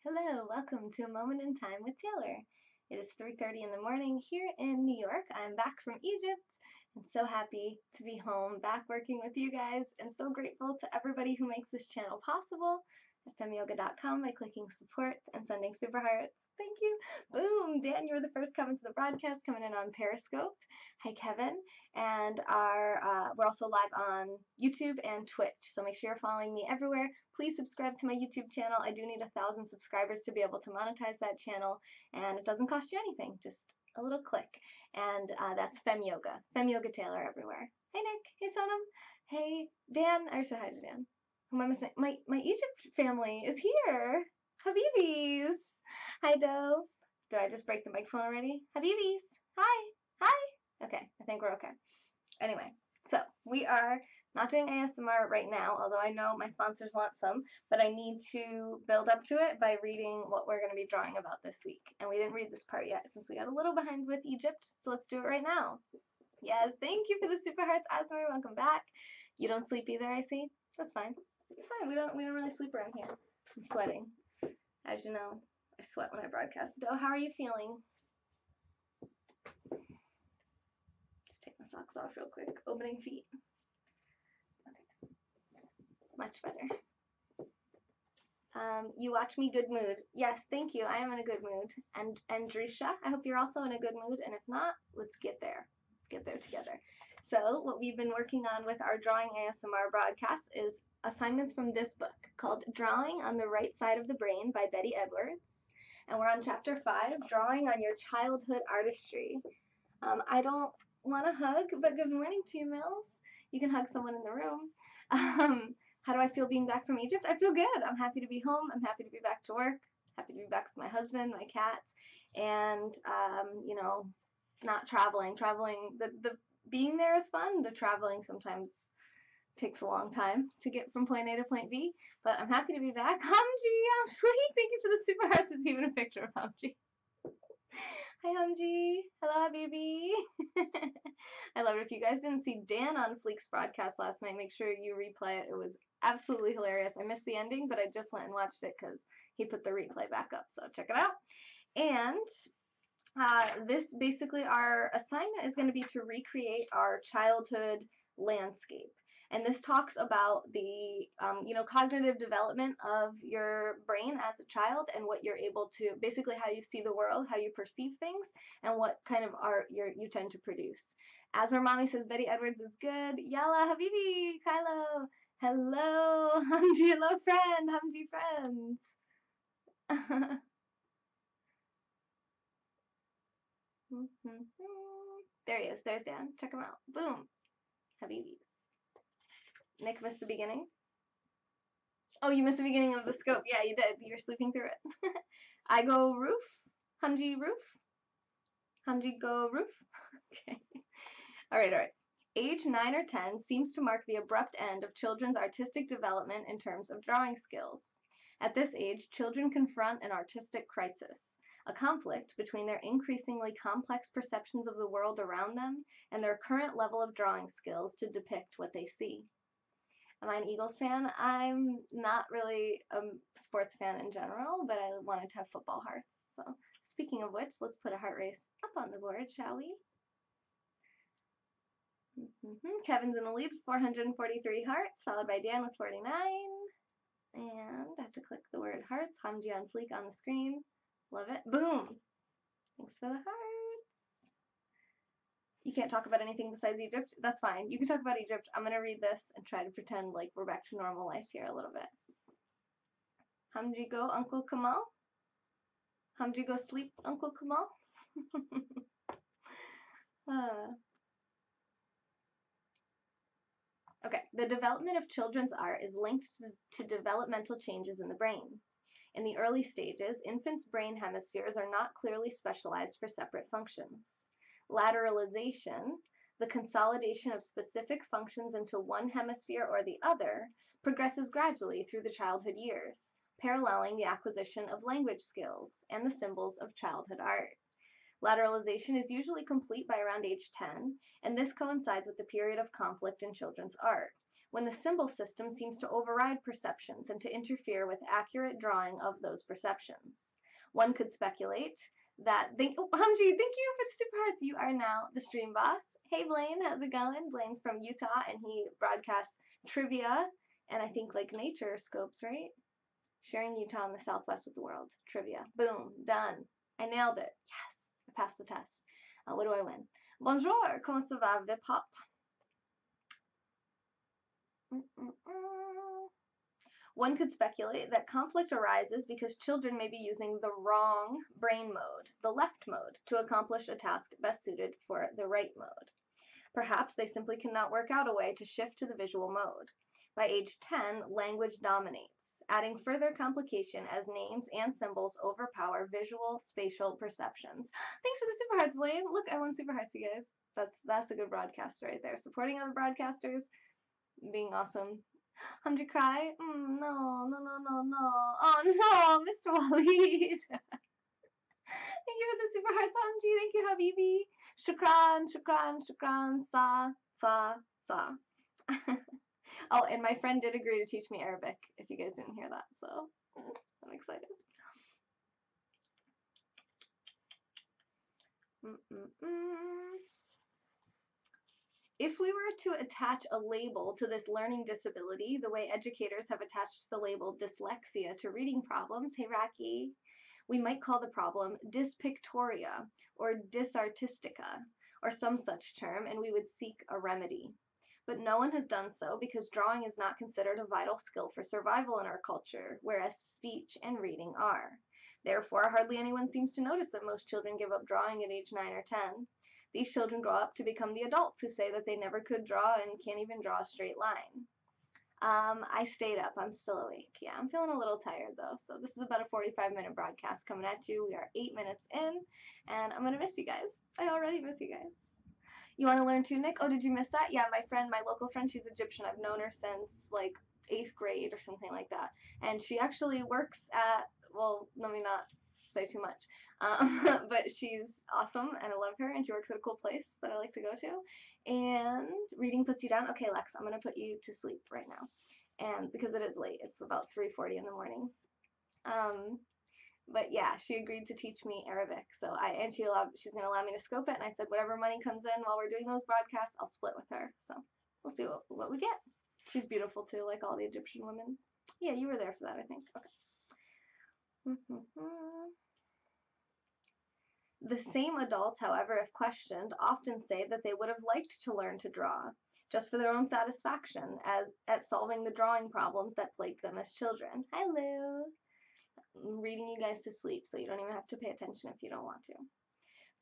Hello, welcome to A Moment in Time with Taylor. It is 3:30 in the morning here in New York. I'm back from Egypt and so happy to be home, back working with you guys, and so grateful to everybody who makes this channel possible at femyoga.com by clicking support and sending super hearts. Thank you. Boom! Dan, you were the first coming to the broadcast, coming in on Periscope. Hi, Kevin. And we're also live on YouTube and Twitch, so make sure you're following me everywhere. Please subscribe to my YouTube channel. I do need 1,000 subscribers to be able to monetize that channel, and it doesn't cost you anything, just a little click. And that's Fem Yoga. Fem Yoga Taylor everywhere. Hey, Nick. Hey, Sonam. Hey, Dan. I said hi to Dan. Who am I missing? My Egypt family is here. Habibis. Hi, Doe. Did I just break the microphone already? Habibis. Hi. Hi. Okay, I think we're okay. Anyway, so we are not doing ASMR right now, although I know my sponsors want some, but I need to build up to it by reading what we're going to be drawing about this week. And we didn't read this part yet since we got a little behind with Egypt, so let's do it right now. Yes, thank you for the super hearts, Asmar. Welcome back. You don't sleep either, I see. That's fine. It's fine. We don't really sleep around here. I'm sweating. As you know, I sweat when I broadcast. Doe, how are you feeling? Just take my socks off real quick. Opening feet. Okay. Much better. You watch me, good mood. Yes, thank you. I am in a good mood. And Drisha, I hope you're also in a good mood. And if not, let's get there. Let's get there together. So what we've been working on with our Drawing ASMR broadcast is assignments from this book called Drawing on the Right Side of the Brain by Betty Edwards. And we're on chapter 5, Drawing on Your Childhood Artistry. I don't want to hug, but good morning to you, Mills. You can hug someone in the room. How do I feel being back from Egypt? I feel good. I'm happy to be home. I'm happy to be back to work. Happy to be back with my husband, my cats, and not traveling. The being there is fun. The traveling sometimes takes a long time to get from point A to point B, but I'm happy to be back. Hamji, I'm sweet. Thank you for the super hearts. It's even a picture of Hamji. Hi, Hamji. Hello, baby. I love it. If you guys didn't see Dan on Fleek's broadcast last night, make sure you replay it. It was absolutely hilarious. I missed the ending, but I just went and watched it because he put the replay back up. So check it out. And this basically, our assignment is going to be to recreate our childhood landscape. And this talks about the cognitive development of your brain as a child and what you're able to, basically how you see the world, how you perceive things, and what kind of art you tend to produce. As my mommy says, Betty Edwards is good. Yalla, Habibi, Kylo. Hello, Hamji, hello friend, Hamji friends. There he is. There's Dan. Check him out. Boom. Habibi. Nick missed the beginning. Oh, you missed the beginning of the scope. Yeah, you did. You were sleeping through it. I go roof. Hamji roof. Hamji go roof. Okay. All right. Age 9 or 10 seems to mark the abrupt end of children's artistic development in terms of drawing skills. At this age, children confront an artistic crisis, a conflict between their increasingly complex perceptions of the world around them and their current level of drawing skills to depict what they see. Am I an Eagles fan? I'm not really a sports fan in general, but I wanted to have football hearts. So speaking of which, let's put a heart race up on the board, shall we? Kevin's in the lead with 443 hearts, followed by Dan with 49. And I have to click the word hearts. Hamji on Fleek on the screen. Love it. Boom! Thanks for the hearts. You can't talk about anything besides Egypt? That's fine. You can talk about Egypt. I'm going to read this and try to pretend like we're back to normal life here a little bit. Hamji go, Uncle Kamal? Hamji go sleep, Uncle Kamal? Okay, the development of children's art is linked to developmental changes in the brain. In the early stages, infants' brain hemispheres are not clearly specialized for separate functions. Lateralization, the consolidation of specific functions into one hemisphere or the other, progresses gradually through the childhood years, paralleling the acquisition of language skills and the symbols of childhood art. Lateralization is usually complete by around age 10, and this coincides with the period of conflict in children's art, when the symbol system seems to override perceptions and to interfere with accurate drawing of those perceptions. One could speculate that, Hamji, thank you for the super hearts. You are now the stream boss. Hey Blaine, how's it going? Blaine's from Utah and he broadcasts trivia and I think like nature scopes, right? Sharing Utah and the Southwest with the world. Trivia. Boom. Done. I nailed it. Yes. I passed the test. What do I win? Bonjour. Comment ça va, Vip Hop? One could speculate that conflict arises because children may be using the wrong brain mode, the left mode, to accomplish a task best suited for the right mode. Perhaps they simply cannot work out a way to shift to the visual mode. By age 10, language dominates, adding further complication as names and symbols overpower visual spatial perceptions. Thanks for the super hearts, Blaine. Look, I won super hearts, you guys. That's a good broadcast right there. Supporting other broadcasters, being awesome. Hamji cry? No. Oh no, Mr. Waleed. Thank you for the super hearts, Hamji. Thank you, Habibi. Shukran. Sa. Oh, and my friend did agree to teach me Arabic, if you guys didn't hear that, so I'm excited. If we were to attach a label to this learning disability, the way educators have attached the label dyslexia to reading problems, hey Raki, we might call the problem dyspictoria or dysartistica or some such term, and we would seek a remedy. But no one has done so because drawing is not considered a vital skill for survival in our culture, whereas speech and reading are. Therefore, hardly anyone seems to notice that most children give up drawing at age 9 or 10. These children grow up to become the adults who say that they never could draw and can't even draw a straight line. I stayed up. I'm still awake. Yeah, I'm feeling a little tired though. So this is about a 45-minute broadcast coming at you. We are 8 minutes in, and I'm gonna miss you guys. I already miss you guys. You want to learn too, Nick? Oh, did you miss that? Yeah, my local friend, she's Egyptian. I've known her since like 8th grade or something like that. And she actually works at, well, let me not say too much. But she's awesome and I love her and she works at a cool place that I like to go to. And reading puts you down. Okay, Lex, I'm going to put you to sleep right now. And because it is late, it's about 3:40 in the morning. But yeah, she agreed to teach me Arabic. So she's gonna allow me to scope it. And I said, whatever money comes in while we're doing those broadcasts, I'll split with her. So we'll see what we get. She's beautiful too, like all the Egyptian women. Yeah, you were there for that, I think. Okay. The same adults, however, if questioned, often say that they would have liked to learn to draw, just for their own satisfaction, as at solving the drawing problems that plagued them as children. Hi, Lou. I'm reading you guys to sleep, so you don't even have to pay attention if you don't want to.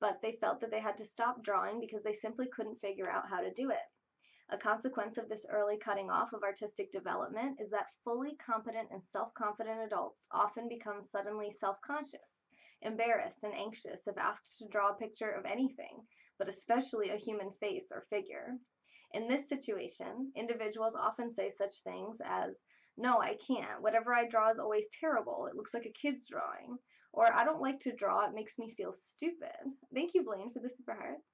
But they felt that they had to stop drawing because they simply couldn't figure out how to do it. A consequence of this early cutting off of artistic development is that fully competent and self-confident adults often become suddenly self-conscious, embarrassed, and anxious if asked to draw a picture of anything, but especially a human face or figure. In this situation, individuals often say such things as, no, I can't. Whatever I draw is always terrible. It looks like a kid's drawing. Or I don't like to draw. It makes me feel stupid. Thank you, Blaine, for the super hearts.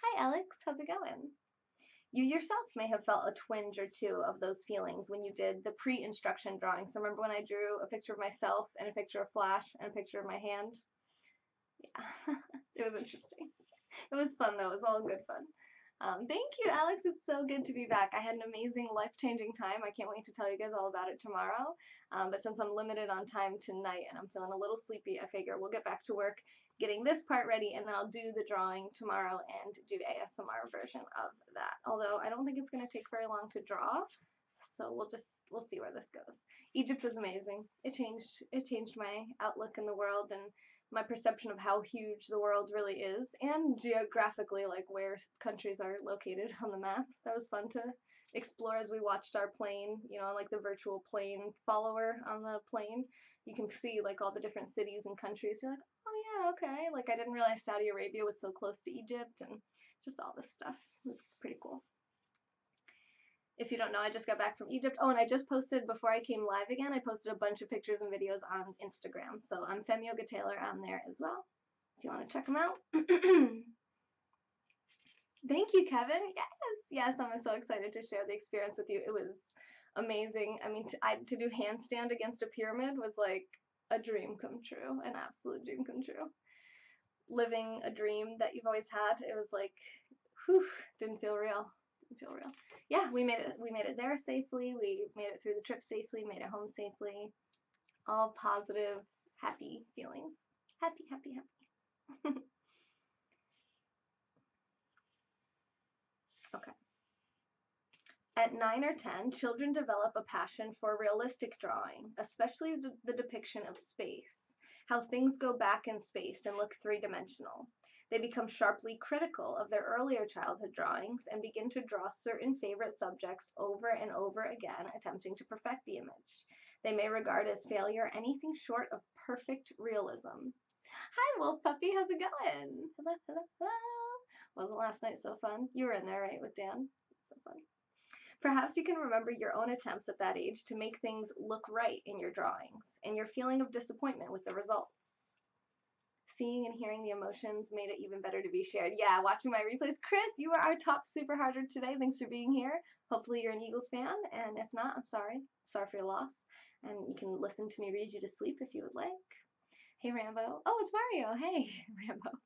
Hi, Alex. How's it going? You yourself may have felt a twinge or two of those feelings when you did the pre-instruction drawing. So remember when I drew a picture of myself and a picture of Flash and a picture of my hand? Yeah, it was interesting. It was fun, though. It was all good fun. Thank you, Alex. It's so good to be back. I had an amazing, life-changing time. I can't wait to tell you guys all about it tomorrow. But since I'm limited on time tonight and I'm feeling a little sleepy, I figure we'll get back to work getting this part ready, and then I'll do the drawing tomorrow and do ASMR version of that. Although I don't think it's going to take very long to draw, so we'll see where this goes. Egypt was amazing. It changed my outlook in the world and my perception of how huge the world really is, and geographically, like where countries are located on the map. That was fun to explore as we watched our plane, you know, like the virtual plane follower on the plane. You can see like all the different cities and countries. You're like, oh yeah, okay. Like I didn't realize Saudi Arabia was so close to Egypt and just all this stuff. It was pretty cool. If you don't know, I just got back from Egypt. Oh, and I just posted, before I came live again, I posted a bunch of pictures and videos on Instagram. So I'm Fem Yoga Taylor on there as well, if you want to check them out. Thank you, Kevin. Yes, yes, I'm so excited to share the experience with you. It was amazing. I mean, to do handstand against a pyramid was like a dream come true, an absolute dream come true. Living a dream that you've always had, it was like, whew, didn't feel real. Didn't feel real. Yeah, we made it. We made it there safely. We made it through the trip safely. Made it home safely. All positive, happy feelings. Happy, happy, happy. Okay. At 9 or 10, children develop a passion for realistic drawing, especially the depiction of space, how things go back in space and look three-dimensional. They become sharply critical of their earlier childhood drawings and begin to draw certain favorite subjects over and over again, attempting to perfect the image. They may regard as failure anything short of perfect realism. Hi, Wolf Puppy, how's it going? Hello, hello, hello. Wasn't last night so fun? You were in there, right, with Dan? So fun. Perhaps you can remember your own attempts at that age to make things look right in your drawings, and your feeling of disappointment with the results. Seeing and hearing the emotions made it even better to be shared. Yeah, watching my replays. Chris, you are our top super harder today. Thanks for being here. Hopefully you're an Eagles fan, and if not, I'm sorry. Sorry for your loss. And you can listen to me read you to sleep if you would like. Hey, Rambo. Oh, it's Mario. Hey, Rambo.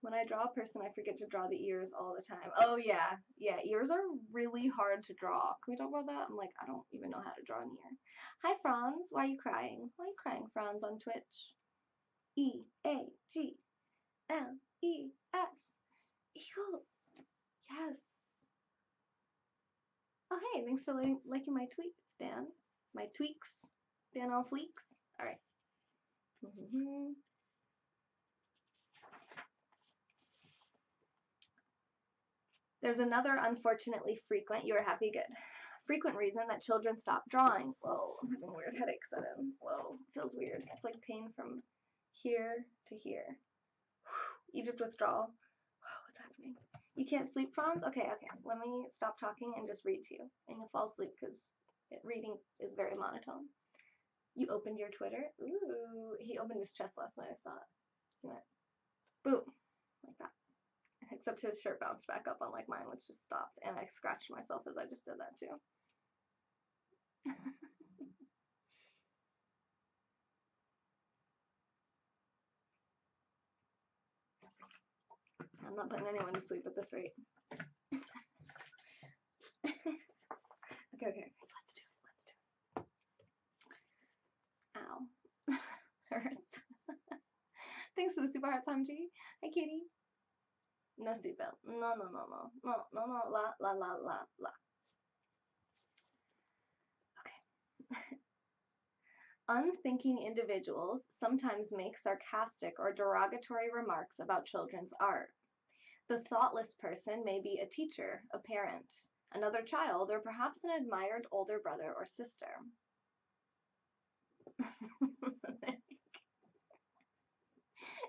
When I draw a person, I forget to draw the ears all the time. Oh, yeah. Yeah, ears are really hard to draw. Can we talk about that? I'm like, I don't even know how to draw an ear. Hi, Franz. Why are you crying? Why are you crying, Franz, on Twitch? Eagles. Eagles. Yes. Oh, hey, thanks for liking my tweets, Dan. My tweaks. Dan on fleeks. All right. There's another unfortunately frequent, you are happy, good, frequent reason that children stop drawing. Whoa, I'm having weird headaches sudden. Whoa, feels weird. It's like pain from here to here. Egypt withdrawal. Whoa, what's happening? You can't sleep, Franz? Okay, okay. Let me stop talking and just read to you. And you'll fall asleep because reading is very monotone. You opened your Twitter? Ooh, he opened his chest last night, I saw it. He went, boom, like that. Except his shirt bounced back up unlike mine, which just stopped. And I scratched myself as I just did that too. I'm not putting anyone to sleep at this rate. Okay, let's do it. Ow. Hurts. Thanks for the super heart, Tom G. Hi, Kitty. No seatbelt. No, la. Okay. Unthinking individuals sometimes make sarcastic or derogatory remarks about children's art. The thoughtless person may be a teacher, a parent, another child, or perhaps an admired older brother or sister.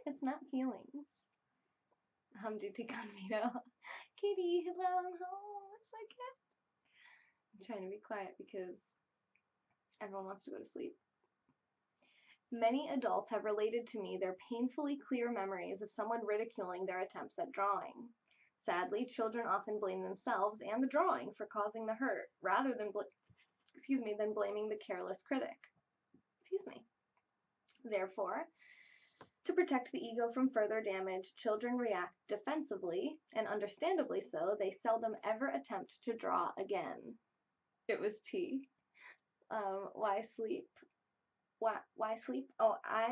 It's not feelings. Hamdi Ticonito. Katie, hello, I'm home. It's like it. I'm trying to be quiet because everyone wants to go to sleep. Many adults have related to me their painfully clear memories of someone ridiculing their attempts at drawing. Sadly, children often blame themselves and the drawing for causing the hurt, rather than than blaming the careless critic. Excuse me. Therefore, to protect the ego from further damage, children react defensively, and understandably so, they seldom ever attempt to draw again. It was tea. Why sleep? Why sleep? Oh, I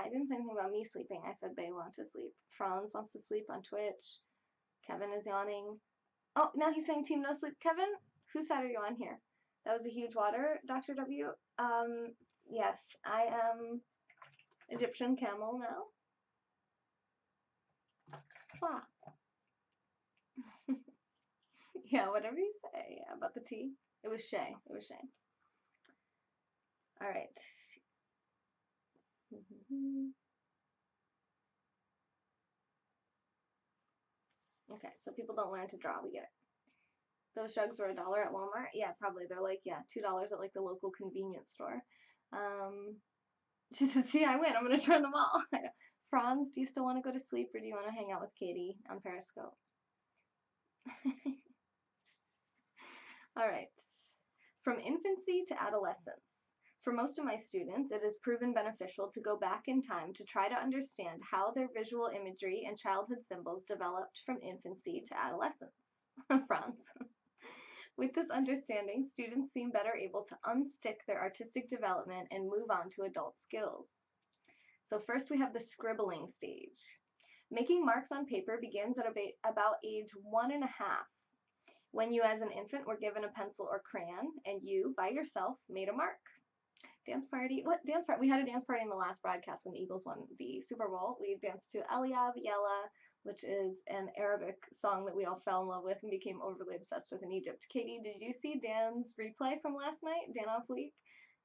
didn't say anything about me sleeping. I said they want to sleep. Franz wants to sleep on Twitch. Kevin is yawning. Oh, now he's saying team no sleep. Kevin, whose side are you on here? That was a huge water, Dr. W. Yes, I am Egyptian camel now. Fla. Yeah, whatever you say. Yeah, about the tea. It was Shay. It was Shay. All right. Okay, so people don't learn to draw. We get it. Those jugs were $1 at Walmart. Yeah, probably. They're like, yeah, $2 at like the local convenience store. She said, see, I win. I'm going to turn them all. Franz, do you still want to go to sleep or do you want to hang out with Katie on Periscope? All right. From infancy to adolescence. For most of my students, it has proven beneficial to go back in time to try to understand how their visual imagery and childhood symbols developed from infancy to adolescence. Franz. With this understanding, students seem better able to unstick their artistic development and move on to adult skills. So first we have the scribbling stage. Making marks on paper begins at about age 1.5, when you as an infant were given a pencil or crayon and you, by yourself, made a mark. Dance party. What dance party? We had a dance party in the last broadcast when the Eagles won the Super Bowl. We danced to Aliyah Yella, which is an Arabic song that we all fell in love with and became overly obsessed with in Egypt. Katie, did you see Dan's replay from last night? Dan on Fleek?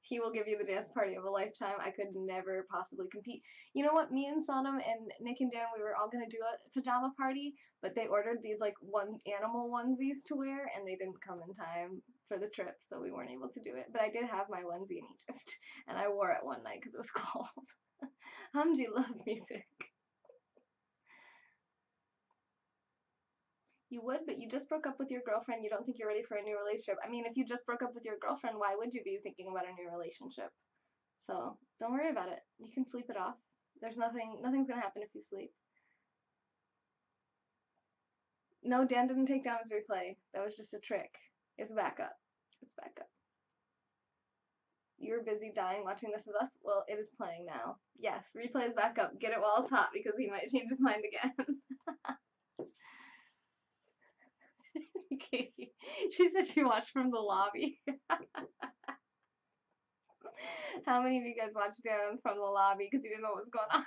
He will give you the dance party of a lifetime. I could never possibly compete. You know what? Me and Sonam and Nick and Dan, we were all going to do a pajama party, but they ordered these like one animal onesies to wear, and they didn't come in time for the trip, so we weren't able to do it. But I did have my onesie in Egypt, and I wore it one night because it was cold. Hamji love music. You would, but you just broke up with your girlfriend. You don't think you're ready for a new relationship. I mean, if you just broke up with your girlfriend, why would you be thinking about a new relationship? So don't worry about it. You can sleep it off. There's nothing's gonna happen if you sleep. No, Dan didn't take down his replay. That was just a trick. It's back up. It's back up. You were busy dying watching This Is Us? Well, it is playing now. Yes, replay is back up. Get it while it's hot because he might change his mind again. Katie, she said she watched from the lobby. How many of you guys watched Dan from the lobby because you didn't know what was going on?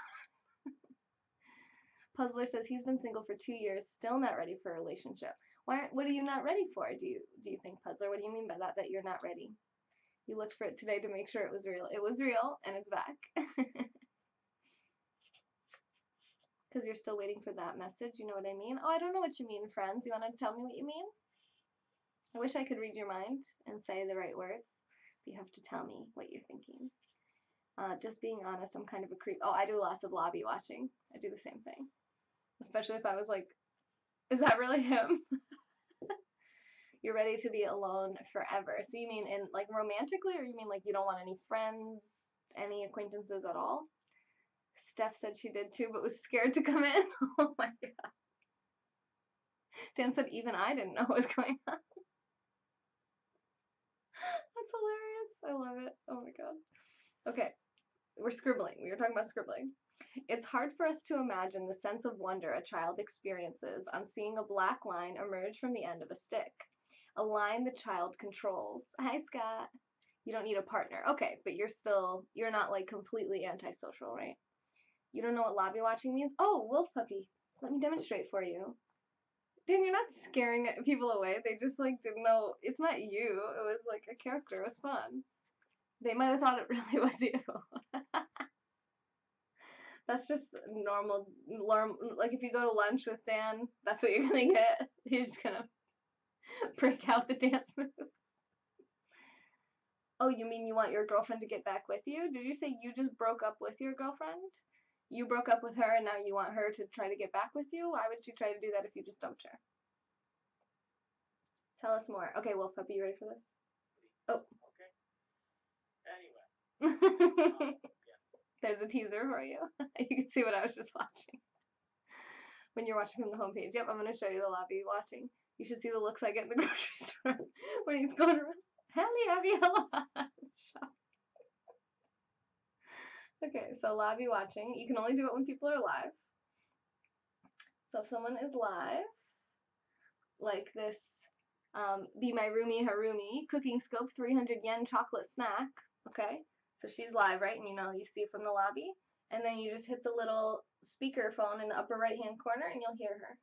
Puzzler says he's been single for 2 years, still not ready for a relationship. What are you not ready for? Do you think, Puzzler? What do you mean by that you're not ready? You looked for it today to make sure it was real. It was real, and it's back. Because you're still waiting for that message, you know what I mean? Oh, I don't know what you mean, friends. You want to tell me what you mean? I wish I could read your mind and say the right words, but you have to tell me what you're thinking. Just being honest, I'm kind of a creep. Oh, I do lots of lobby watching. I do the same thing. Especially if I was like, is that really him? You're ready to be alone forever. So you mean in like romantically, or you mean like you don't want any friends, any acquaintances at all? Steph said she did too, but was scared to come in. Oh my god. Dan said even I didn't know what was going on. That's hilarious. I love it. Oh my god. Okay. We're scribbling. We were talking about scribbling. It's hard for us to imagine the sense of wonder a child experiences on seeing a black line emerge from the end of a stick. A line the child controls. Hi, Scott. You don't need a partner. Okay, but you're not like completely antisocial, right? You don't know what lobby watching means? Oh, wolf puppy. Let me demonstrate for you. Dan, you're not scaring people away. They just like didn't know. It's not you. It was like a character. It was fun. They might have thought it really was you. That's just normal. Like if you go to lunch with Dan, that's what you're gonna get. He's just gonna break out the dance moves. Oh, you mean you want your girlfriend to get back with you? Did you say you just broke up with your girlfriend? You broke up with her and now you want her to try to get back with you? Why would you try to do that if you just dumped her? Tell us more. Okay, Wolf Puppy, you ready for this? Oh. Okay. Anyway. There's a teaser for you. You can see what I was just watching. When you're watching from the homepage. Yep, I'm going to show you the lobby watching. You should see the looks I get in the grocery store when he's going around. Hello. Okay, so lobby watching. You can only do it when people are live. So if someone is live, like this, Be My Roomie Harumi, Cooking Scope 300 yen chocolate snack, okay? So she's live, right? And you see from the lobby. And then you just hit the little speaker phone in the upper right-hand corner and you'll hear her.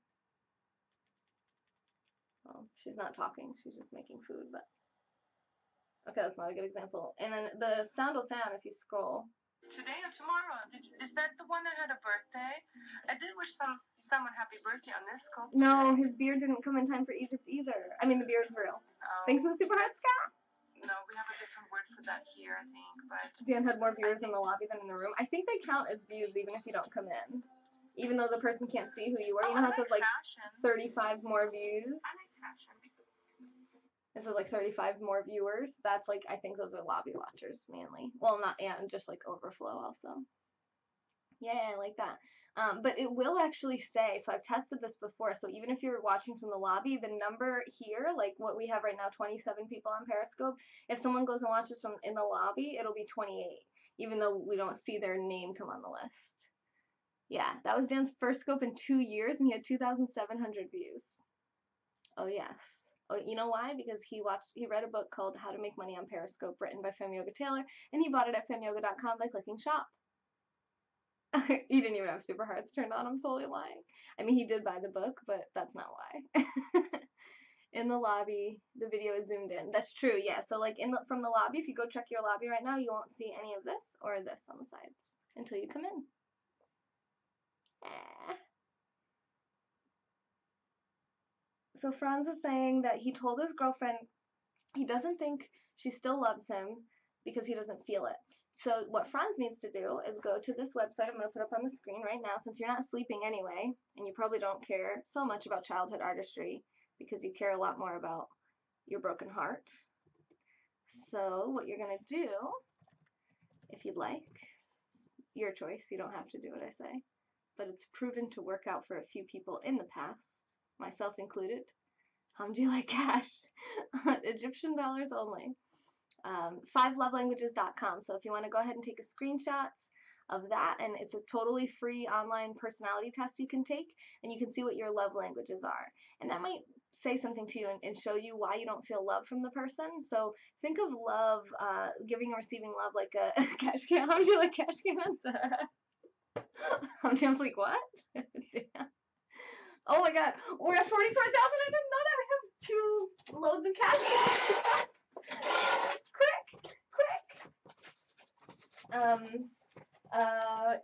Well, she's not talking. She's just making food, but... Okay, that's not a good example. And then the sound will sound if you scroll. Today or tomorrow? Is that the one that had a birthday? I did wish someone happy birthday on this scope. No, his beard didn't come in time for Egypt either. I mean, the beard's real. Oh, thanks for the super heart, Scott. No, we have a different word for that here, I think. But Dan had more viewers in the lobby than in the room. I think they count as views even if you don't come in. even though the person can't see who you are. You know how it says like 35 more views? I like fashion. It says like 35 more viewers. That's like, I think those are lobby watchers mainly. Well, not, and just like overflow also. Yeah, I like that. But it will actually say, so I've tested this before, so even if you're watching from the lobby, the number here, like what we have right now, 27 people on Periscope, if someone goes and watches from in the lobby, it'll be 28, even though we don't see their name come on the list. Yeah, that was Dan's first scope in 2 years, and he had 2,700 views. Oh, yes. Oh, you know why? Because he read a book called How to Make Money on Periscope, written by Fem Yoga Taylor, and he bought it at femyoga.com by clicking shop. He didn't even have super hearts turned on. I'm totally lying. I mean, he did buy the book, but that's not why. In the lobby, the video is zoomed in. That's true, yeah. So like from the lobby, if you go check your lobby right now, you won't see any of this or this on the sides until you come in. So Franz is saying that he told his girlfriend he doesn't think she still loves him because he doesn't feel it. So what Franz needs to do is go to this website I'm going to put up on the screen right now, since you're not sleeping anyway, and you probably don't care so much about childhood artistry because you care a lot more about your broken heart. So what you're going to do, if you'd like, it's your choice, you don't have to do what I say, but it's proven to work out for a few people in the past, myself included. How do you like cash? Egyptian dollars only. 5lovelanguages.com. So if you want to go ahead and take a screenshots of that, and it's a totally free online personality test you can take, and you can see what your love languages are. And that might say something to you and show you why you don't feel love from the person. So think of love, giving and receiving love like a cash can. How do you like cash cans? I'm like, what? Damn. Oh my god, we're at 44,000. I didn't know that. We have 2 loads of cash. Quick.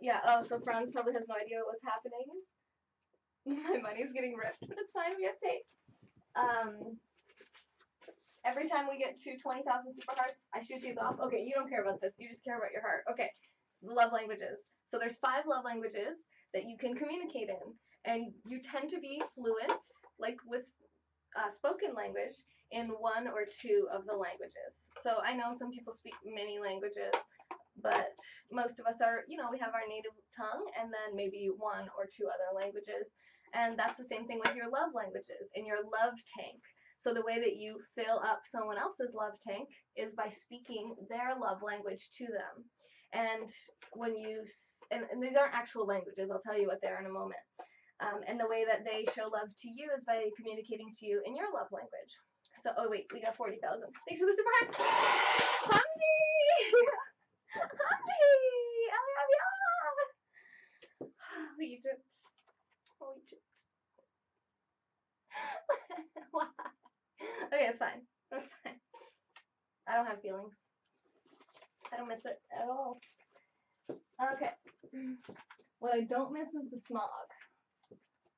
Yeah, oh, so Franz probably has no idea what's happening. My money's getting ripped, but it's fine, we have tape. Every time we get to 20,000 super hearts, I shoot these off. Okay, you don't care about this, you just care about your heart. Okay, love languages. So there's 5 love languages that you can communicate in, and you tend to be fluent, like with spoken language, in 1 or 2 of the languages. So I know some people speak many languages, but most of us are, you know, we have our native tongue and then maybe 1 or 2 other languages. And that's the same thing with your love languages, in your love tank. So the way that you fill up someone else's love tank is by speaking their love language to them. And when you, and these aren't actual languages, I'll tell you what they are in a moment. And the way that they show love to you is by communicating to you in your love language. So, oh wait, we got 40,000. Thanks for the super hearts. Hamdi! Hamdi! Egypt. Oh, Egypt. Okay, it's fine. That's fine. I don't have feelings. I don't miss it at all. Okay. What I don't miss is the smog.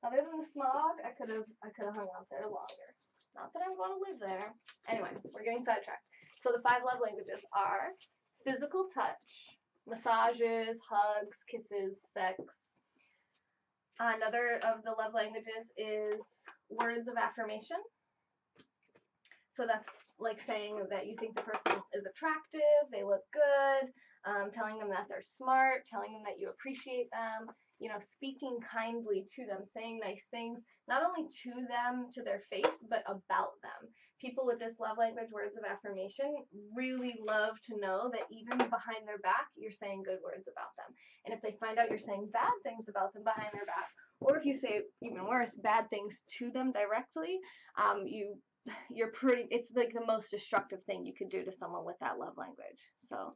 Other than the smog, I could have hung out there longer. Not that I'm going to live there. Anyway, we're getting sidetracked. So the 5 love languages are physical touch, massages, hugs, kisses, sex. Another of the love languages is words of affirmation. So that's like saying that you think the person is attractive, they look good, telling them that they're smart, telling them that you appreciate them, you know, speaking kindly to them, saying nice things, not only to them, to their face, but about them. People with this love language, words of affirmation, really love to know that even behind their back, you're saying good words about them. And if they find out you're saying bad things about them behind their back, or if you say, even worse, bad things to them directly, it's like the most destructive thing you could do to someone with that love language. So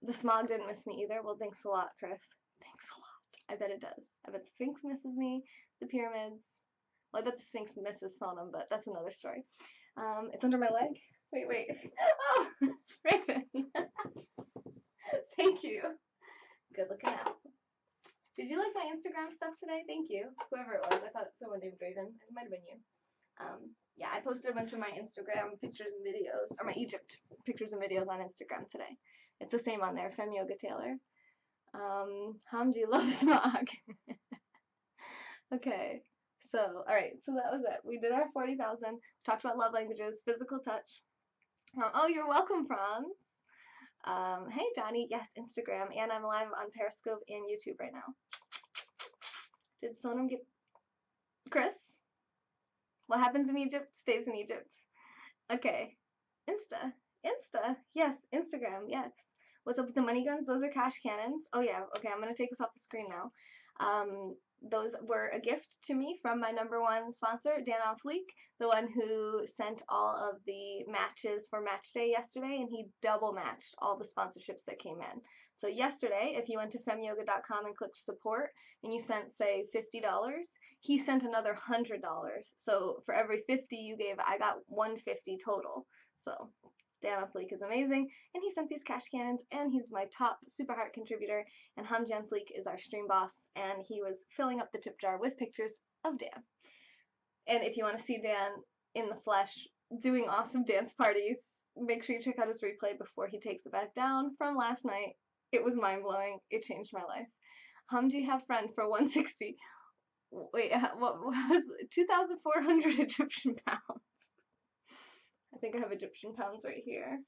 the smog didn't miss me either. Well, thanks a lot, Chris. Thanks a lot. I bet it does. I bet the Sphinx misses me, the pyramids. Well, I bet the Sphinx misses Sonam, but that's another story. It's under my leg. Wait. Oh, Raven. Thank you. Good looking out. Did you like my Instagram stuff today? Thank you. Whoever it was. I thought someone named Raven. It might have been you. Yeah, I posted a bunch of my Instagram pictures and videos, or my Egypt pictures and videos on Instagram today. It's the same on there, Fem Yoga Taylor. Hamdi loves smog. Okay. So, all right. So that was it. We did our 40,000. Talked about love languages, physical touch. Oh, you're welcome, Franz. Hey, Johnny. Yes, Instagram. And I'm live on Periscope and YouTube right now. Did Sonam get Chris? What happens in Egypt stays in Egypt. Okay. Insta. Yes. Instagram. Yes. What's up with the money guns? Those are cash cannons. Oh, yeah. Okay, I'm going to take this off the screen now. Those were a gift to me from my #1 sponsor, Dan on Fleek, the one who sent all of the matches for match day yesterday, and he double matched all the sponsorships that came in. So yesterday, if you went to femyoga.com and clicked support, and you sent, say, $50, he sent another $100. So for every 50 you gave, I got 150 total. So Dan on Fleek is amazing, and he sent these cash cannons, and he's my top Super Heart contributor, and Hamjan Fleek is our stream boss, and he was filling up the tip jar with pictures of Dan. And if you want to see Dan in the flesh doing awesome dance parties, make sure you check out his replay before he takes it back down from last night. It was mind-blowing. It changed my life. Hamji have friend for 160. Wait, what was 2,400 Egyptian pounds? I think I have Egyptian pounds right here.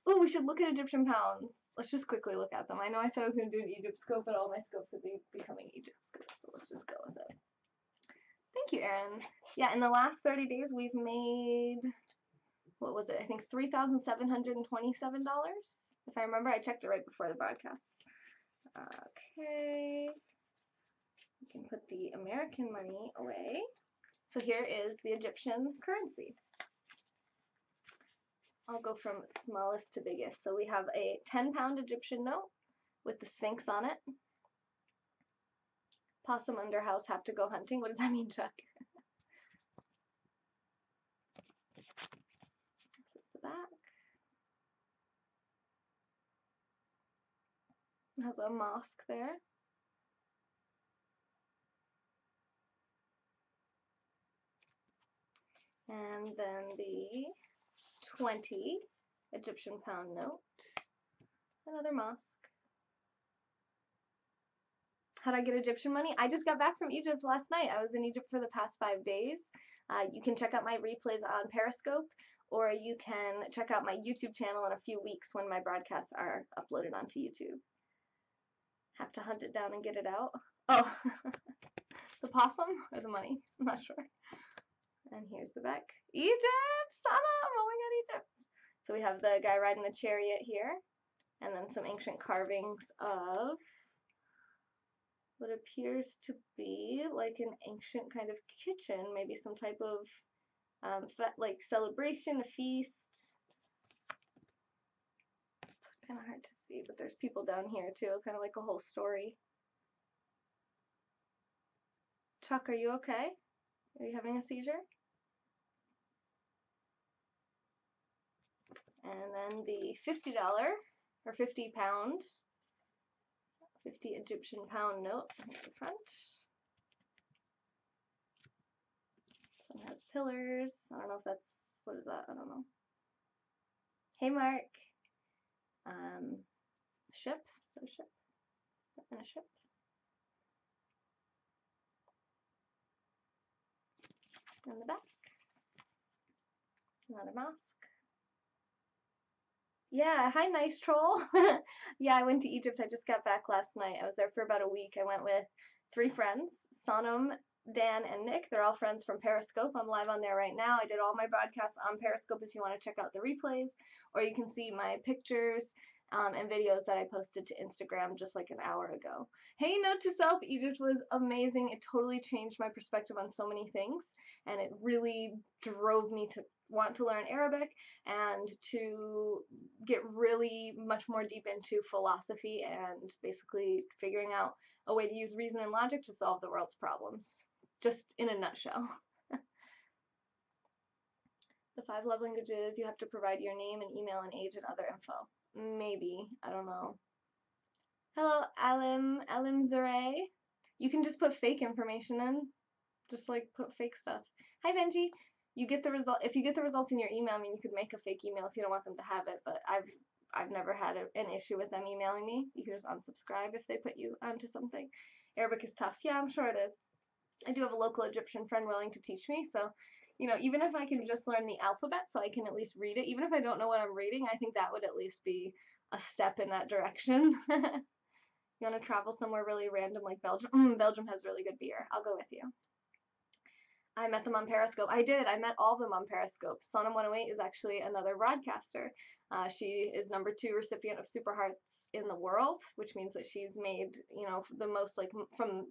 Oh, we should look at Egyptian pounds. Let's just quickly look at them. I know I said I was going to do an Egypt scope, but all my scopes would be becoming Egypt scopes, so let's just go with it. Thank you, Erin. Yeah, in the last 30 days, we've made, what was it? I think $3,727. If I remember, I checked it right before the broadcast. Okay. We can put the American money away. So here is the Egyptian currency. I'll go from smallest to biggest. So we have a 10-pound Egyptian note with the Sphinx on it. Possum under house, have to go hunting. What does that mean, Chuck? This is the back. It has a mosque there. And then the 20 Egyptian pound note. Another mosque. How'd I get Egyptian money? I just got back from Egypt last night. I was in Egypt for the past 5 days. You can check out my replays on Periscope, or you can check out my YouTube channel in a few weeks when my broadcasts are uploaded onto YouTube. Have to hunt it down and get it out. Oh, the possum or the money? I'm not sure. And here's the back. Egypt! Sanam! Oh my god, Egypt! So we have the guy riding the chariot here, and then some ancient carvings of what appears to be like an ancient kind of kitchen, maybe some type of like celebration, a feast. It's kind of hard to see, but there's people down here too, kind of like a whole story. Chuck, are you okay? Are you having a seizure? And then the $50 or 50 pound, 50 Egyptian pound note. Here's the front. Some has pillars. I don't know if that's, what is that? I don't know. Hey, Mark. Ship. Is that a ship? And a ship. And the back. Another mosque. Yeah, hi, Nice Troll. Yeah, I went to Egypt. I just got back last night. I was there for about a week. I went with 3 friends, Sonam, Dan, and Nick. They're all friends from Periscope. I'm live on there right now. I did all my broadcasts on Periscope if you want to check out the replays, or you can see my pictures and videos that I posted to Instagram just like an hour ago. Hey, note to self, Egypt was amazing. It totally changed my perspective on so many things, and it really drove me to want to learn Arabic and to get really much more deep into philosophy and basically figuring out a way to use reason and logic to solve the world's problems, just in a nutshell. The 5 love languages, you have to provide your name and email and age and other info. Maybe, I don't know. Hello, Alim Zare. You can just put fake information in, just like put fake stuff. Hi, Benji. You get the result. If you get the results in your email, I mean, you could make a fake email if you don't want them to have it. But I've never had an issue with them emailing me. You can just unsubscribe if they put you onto something. Arabic is tough. Yeah, I'm sure it is. I do have a local Egyptian friend willing to teach me, so, you know, even if I can just learn the alphabet so I can at least read it, even if I don't know what I'm reading, I think that would at least be a step in that direction. You want to travel somewhere really random like Belgium? Belgium has really good beer. I'll go with you. I met them on Periscope. I did. I met all of them on Periscope. Sonam 108 is actually another broadcaster. She is #2 recipient of Super Hearts in the world, which means that she's made, you know, the most like from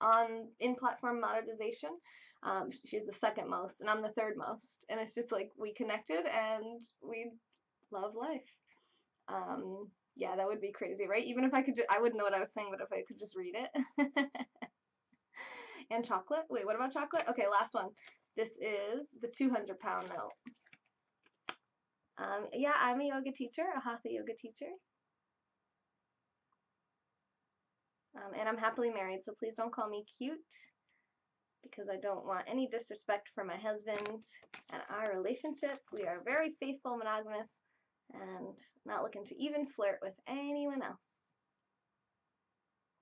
on in-platform monetization. She's the second most, and I'm the third most. And it's just like we connected and we love life. Yeah, that would be crazy, right? Even if I could, I wouldn't know what I was saying, but if I could just read it. And chocolate. Wait, what about chocolate? Okay, last one. This is the 200-pound note. Yeah, I'm a yoga teacher, a hatha yoga teacher. And I'm happily married, so please don't call me cute because I don't want any disrespect for my husband and our relationship. We are very faithful, monogamous, and not looking to even flirt with anyone else.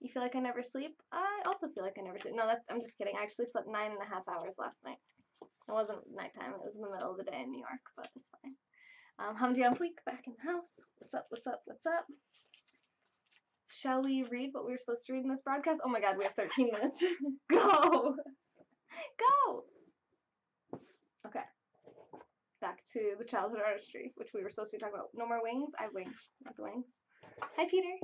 You feel like I never sleep? I also feel like I never sleep. No, I'm just kidding. I actually slept 9.5 hours last night. It wasn't nighttime. It was in the middle of the day in New York, but it's fine. Hamdi on fleek, back in the house. What's up, what's up, what's up? Shall we read what we were supposed to read in this broadcast? Oh my god, we have 13 minutes. Go! Go! Okay. Back to the childhood artistry, which we were supposed to be talking about. No more wings? I have wings. I have the wings. Hi, Peter.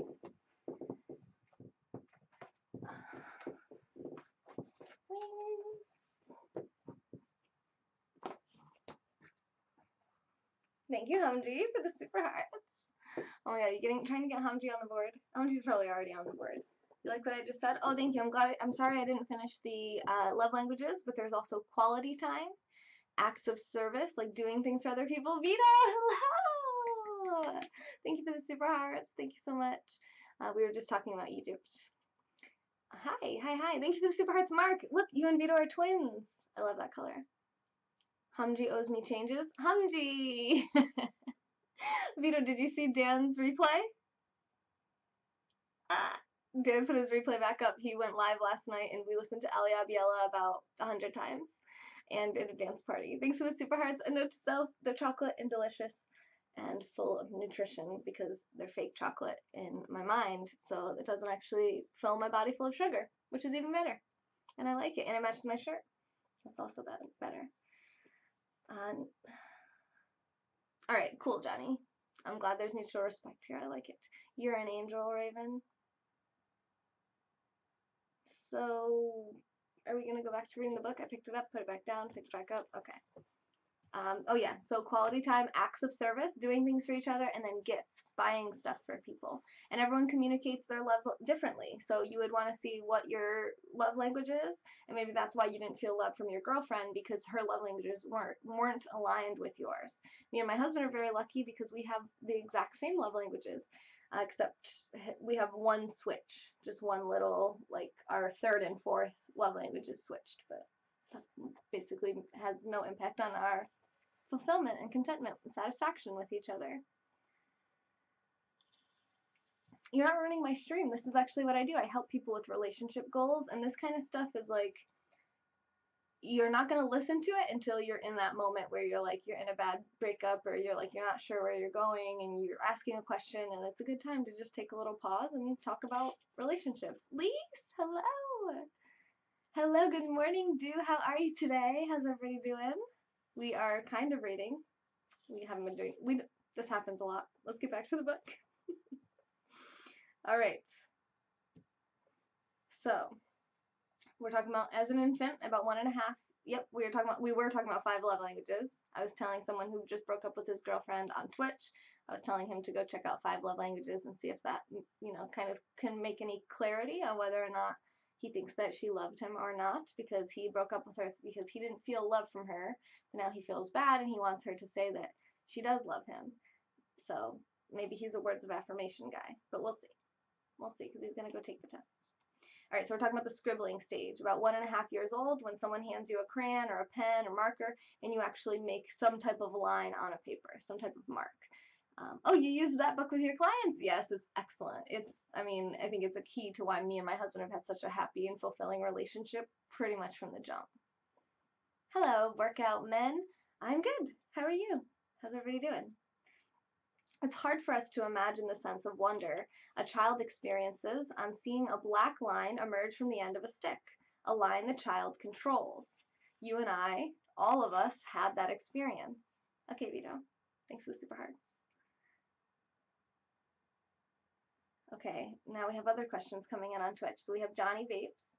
Wings. Thank you, Hamdi, for the super hearts. Oh my god, you're trying to get Hamdi on the board? Hamdi's probably already on the board. You like what I just said? Oh, thank you. I'm sorry I didn't finish the love languages, but there's also quality time, acts of service, like doing things for other people. Vito, hello! Thank you for the super hearts. Thank you so much. We were just talking about Egypt. Hi, hi, hi. Thank you for the super hearts. Mark, look, you and Vito are twins. I love that color. Hamdi owes me changes. Hamdi! Vito, did you see Dan's replay? Dan put his replay back up. He went live last night and we listened to Ali Abiela about 100 times and at a dance party. Thanks for the super hearts. A note to self, they're chocolate and delicious and full of nutrition because they're fake chocolate in my mind, so it doesn't actually fill my body full of sugar, which is even better. And I like it, and it matches my shirt. That's also better. Alright, cool, Johnny. I'm glad there's mutual respect here. I like it. You're an angel, Raven. So, are we going to go back to reading the book? I picked it up, put it back down, picked it back up. Okay. Oh yeah, so quality time, acts of service, doing things for each other, and then gifts, buying stuff for people. And everyone communicates their love differently. So you would want to see what your love language is, and maybe that's why you didn't feel love from your girlfriend, because her love languages weren't aligned with yours. Me and my husband are very lucky because we have the exact same love languages, except we have one switch, just one little, like our third and fourth love languages switched, but that basically has no impact on our fulfillment and contentment and satisfaction with each other. You're not ruining my stream. This is actually what I do. I help people with relationship goals, and this kind of stuff is like, you're not going to listen to it until you're in that moment where you're like, you're in a bad breakup, or you're like, you're not sure where you're going, and you're asking a question, and it's a good time to just take a little pause and talk about relationships. Lise, hello! Hello, good morning, Do. How are you today? How's everybody doing? We are kind of reading. We haven't been doing, this happens a lot. Let's get back to the book. All right. So, we're talking about as an infant, about 1.5. Yep, we were talking about 5 love languages. I was telling someone who just broke up with his girlfriend on Twitch. I was telling him to go check out 5 love languages and see if that, you know, kind of can make any clarity on whether or not he thinks that she loved him or not, because he broke up with her because he didn't feel love from her, but now he feels bad and he wants her to say that she does love him. So maybe he's a words of affirmation guy, but we'll see. We'll see, because he's going to go take the test. All right, so we're talking about the scribbling stage, about 1.5 years old, when someone hands you a crayon or a pen or marker, and you actually make some type of line on a paper, some type of mark. Oh, you used that book with your clients? Yes, it's excellent. I think it's a key to why me and my husband have had such a happy and fulfilling relationship pretty much from the jump. Hello, workout men. I'm good. How are you? How's everybody doing? It's hard for us to imagine the sense of wonder a child experiences on seeing a black line emerge from the end of a stick, a line the child controls. You and I, all of us, had that experience. Okay, Vito. Thanks for the super hearts. Okay, now we have other questions coming in on Twitch. So we have Johnny Vapes.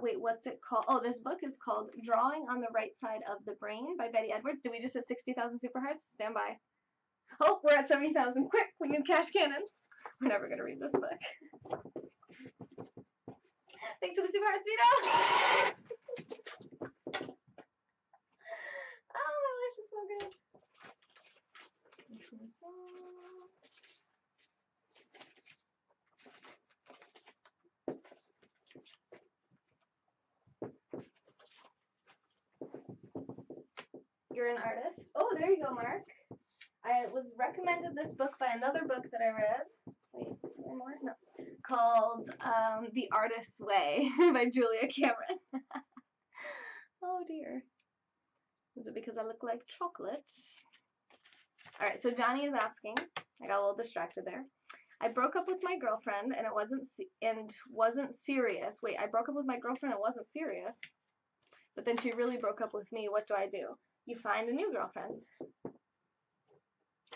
Wait, what's it called? Oh, this book is called Drawing on the Right Side of the Brain by Betty Edwards. Did we just hit 60,000 super hearts? Stand by. Oh, we're at 70,000. Quick, we need cash cannons. We're never going to read this book. Thanks for the super hearts, Vito. Oh, my life is so good. You're an artist. Oh, there you go, Mark. I was recommended this book by another book that I read. Wait, is there more? No. Called The Artist's Way by Julia Cameron. Oh dear. Is it because I look like chocolate? Alright, so Johnny is asking. I got a little distracted there. I broke up with my girlfriend and it wasn't serious. Wait, I broke up with my girlfriend and it wasn't serious. But then she really broke up with me. What do I do? You find a new girlfriend.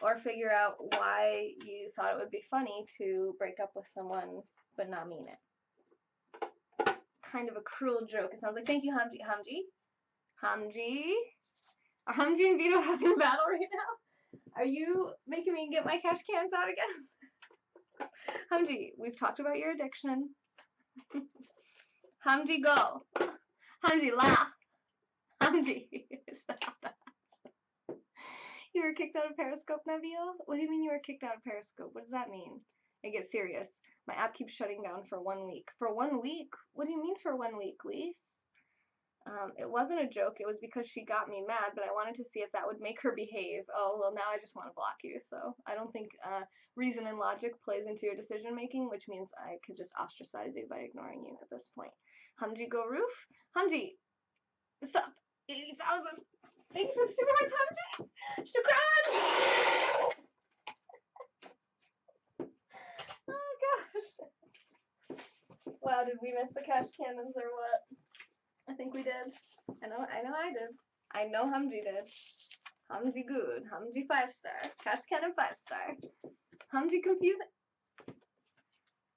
Or figure out why you thought it would be funny to break up with someone but not mean it. Kind of a cruel joke. It sounds like. Thank you, Hamji. Hamji? Are Hamji and Vito having a battle right now? Are you making me get my cash cans out again? Hamji, we've talked about your addiction. Hamji, go. Hamji, laugh. Hamji, stop. You were kicked out of Periscope, Nabil? What do you mean you were kicked out of Periscope? What does that mean? I get serious. My app keeps shutting down for 1 week. For 1 week? What do you mean for 1 week, Lise? It wasn't a joke. It was because she got me mad, but I wanted to see if that would make her behave. Oh, well, now I just want to block you. So I don't think reason and logic plays into your decision making, which means I could just ostracize you by ignoring you at this point. Hamji, go roof. Hamji, stop. 80,000. Thank you for the super hearts, Hamji. Shukran. Oh gosh. Wow, did we miss the cash cannons or what? I think we did. I know I did. I know Hamji did. Hamji good. Hamji 5-star. Cash cannon 5-star. Hamji confusing.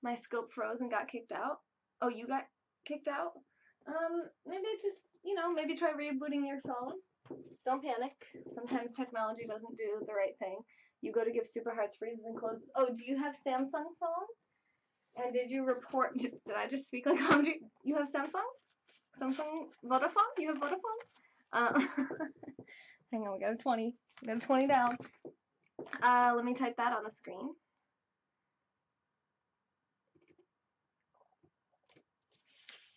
My scope froze and got kicked out. Oh, you got kicked out? Maybe just, maybe try rebooting your phone. Don't panic. Sometimes technology doesn't do the right thing. You go to give super hearts, freezes and closes. Oh, do you have Samsung phone? And did you report? Did I just speak like Hamji? You have Samsung? Samsung Vodafone? You have Vodafone? Hang on, we got a 20. We got a 20 down. Let me type that on the screen.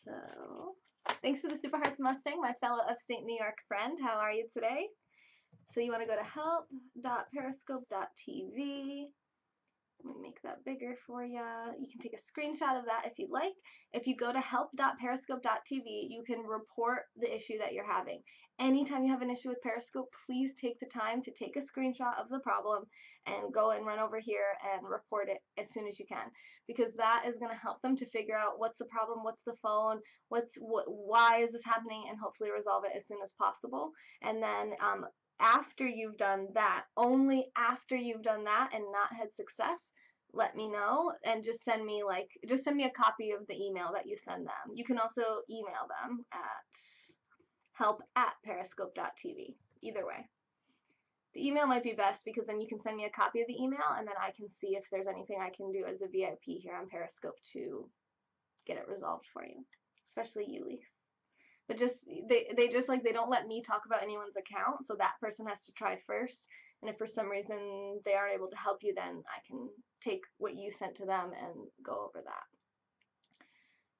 So, thanks for the super hearts, Mustang, my fellow upstate New York friend. How are you today? So you want to go to help.periscope.tv. Let me make that bigger for you. You can take a screenshot of that if you'd like. If you go to help.periscope.tv, you can report the issue that you're having. Anytime you have an issue with Periscope, please take the time to take a screenshot of the problem and go and run over here and report it as soon as you can, because that is going to help them to figure out what's the problem, what's the phone, why is this happening, and hopefully resolve it as soon as possible. And then after you've done that, only after you've done that and not had success, let me know and just send me a copy of the email that you send them. You can also email them at help@periscope.tv. Either way. The email might be best because then you can send me a copy of the email and then I can see if there's anything I can do as a VIP here on Periscope to get it resolved for you. Especially you, Lise. But they don't let me talk about anyone's account, so that person has to try first. And if for some reason they aren't able to help you, then I can take what you sent to them and go over that.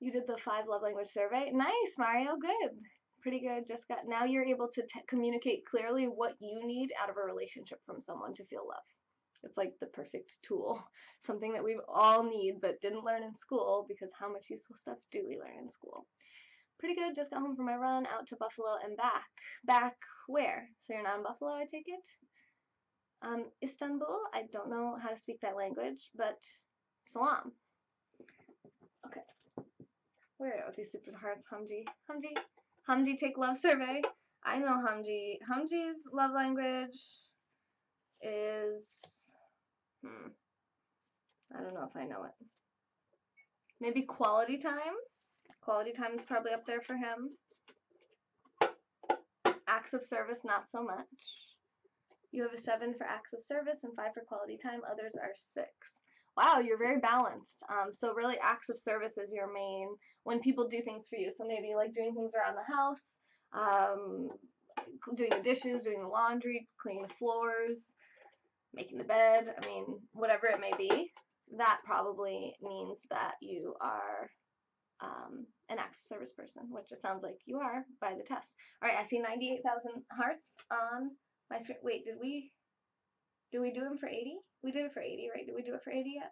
You did the 5 love language survey. Nice, Mario. Good. Pretty good. Now you're able to communicate clearly what you need out of a relationship from someone to feel love. It's like the perfect tool, something that we all need but didn't learn in school, because how much useful stuff do we learn in school? Pretty good. Just got home from my run out to Buffalo and back. Back where? So you're not in Buffalo, I take it? Istanbul. I don't know how to speak that language, but salam. Okay. Where are these super hearts? Hamji, take love survey. I know Hamji. Hamji's love language is, I don't know if I know it. Maybe quality time. Quality time is probably up there for him. Acts of service, not so much. You have a 7 for acts of service and 5 for quality time. Others are 6. Wow, you're very balanced. So really acts of service is your main, when people do things for you. So maybe like doing things around the house, doing the dishes, doing the laundry, cleaning the floors, making the bed. I mean, whatever it may be. That probably means that you are an acts of service person, which it sounds like you are by the test. All right, I see 98,000 hearts on my screen. Wait, did we do them for 80? We did it for 80, right? Did we do it for 80 yet?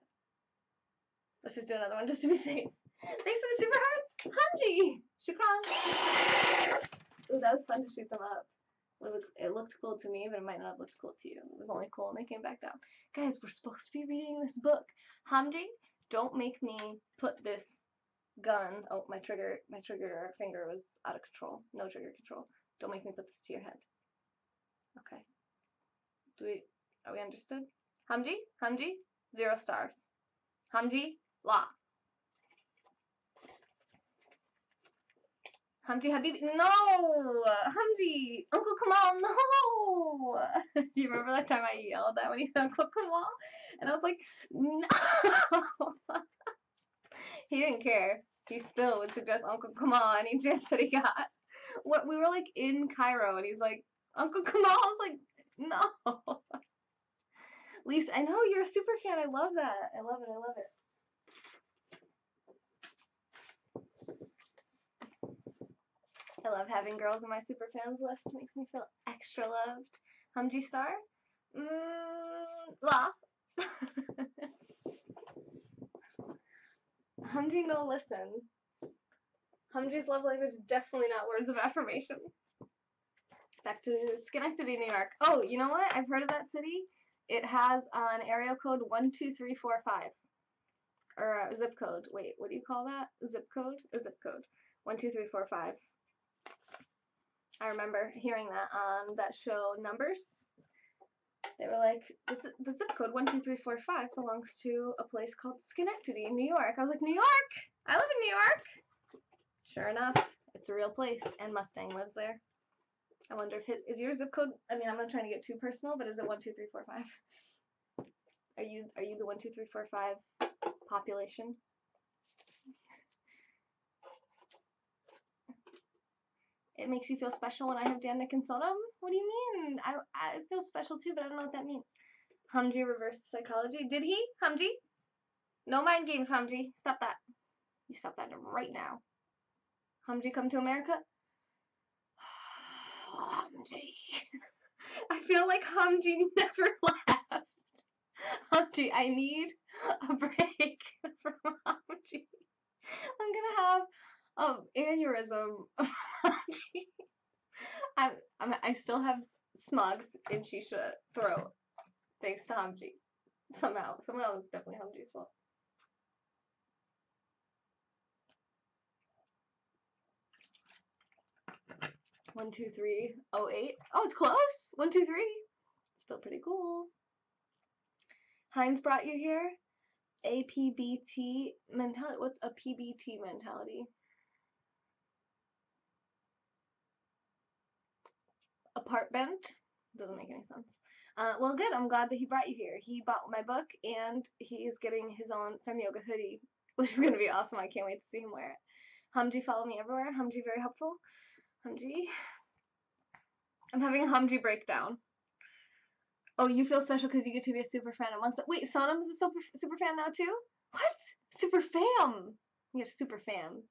Let's just do another one just to be safe. Thanks for the super hearts, Hanji! Shukran! Ooh, that was fun to shoot them up. It looked cool to me, but it might not have looked cool to you. It was only cool when they came back down. Guys, we're supposed to be reading this book. Hamji, don't make me put this gun. Oh, my trigger finger was out of control. No trigger control. Don't make me put this to your head. Okay. Are we understood? Hamji, 0 stars. Hamji, la. Hamji Habibi, no! Hamji, Uncle Kamal, no! Do you remember that time I yelled that when he said Uncle Kamal? And I was like, no! He didn't care. He still would suggest Uncle Kamal any chance that he got. What, we were like in Cairo and he's like, Uncle Kamal? I was like, no. Lisa, I know you're a super fan. I love that. I love it. I love having girls in my super fans list. Makes me feel extra loved. Hamji star? La. Hamji no listen. Hamji's love language is definitely not words of affirmation. Back to Schenectady, New York. Oh, you know what? I've heard of that city. It has an area code 12345. Or a zip code. Wait, what do you call that? Zip code? A zip code. 12345. I remember hearing that on that show Numbers. They were like, the zip code 12345 belongs to a place called Schenectady in New York. I was like, New York? I live in New York. Sure enough, it's a real place, and Mustang lives there. I wonder if is your zip code, I mean, I'm not trying to get too personal, but is it 12345? Are you the 12345 population? It makes you feel special when I have Dan Nick and Sodom? What do you mean? I feel special too, but I don't know what that means. Hamji reverse psychology. Did he? Hamji? No mind games, Hamji. Stop that. You stop that right now. Hamji come to America? Hamji. I feel like Hamji never left. Hamji, I need a break from Hamji. I'm gonna have an aneurysm of Hamji. I still have smugs in Shisha throat, thanks to Hamji. Somehow it's definitely Hamji's fault. One, 2, 3, 08. Oh, it's close. 1, 2, 3. Still pretty cool. Heinz brought you here. APBT mentality. What's a PBT mentality? Apartment? Doesn't make any sense. Well, good. I'm glad that he brought you here. He bought my book, and he is getting his own Fem Yoga hoodie, which is going to be awesome. I can't wait to see him wear it. Hamji, follow me everywhere. Hamji, very helpful. Hamji. I'm having a Hamji breakdown. Oh, you feel special because you get to be a super fan amongst it. Wait, Sonam's a super fan now too? What? Super fam. You get a super fam.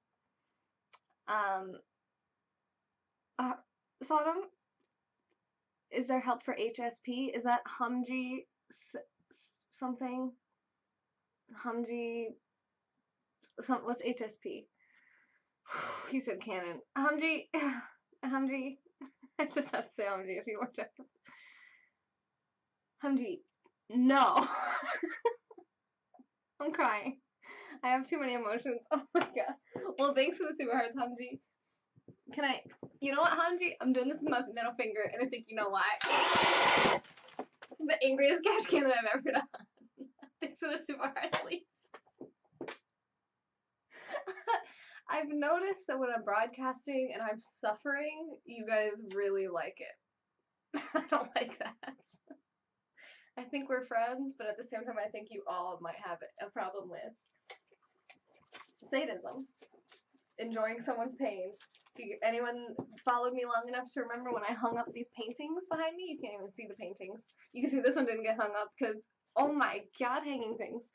Sonam, is there help for HSP? Is that Hamji something. Hamji. What's HSP? He said canon. Hamji. Hamji. I just have to say Hamji a few more times. Hamji. No. I'm crying. I have too many emotions. Oh my god. Well, thanks for the super hearts, Hamji. Can I? You know what, Hamji? I'm doing this with my middle finger, and I think you know why. The angriest cash cannon I've ever done. Thanks for the super hearts, please. I've noticed that when I'm broadcasting and I'm suffering, you guys really like it. I don't like that. I think we're friends, but at the same time, I think you all might have a problem with sadism. Enjoying someone's pain. Anyone followed me long enough to remember when I hung up these paintings behind me? You can't even see the paintings. You can see this one didn't get hung up because, oh my god, hanging things.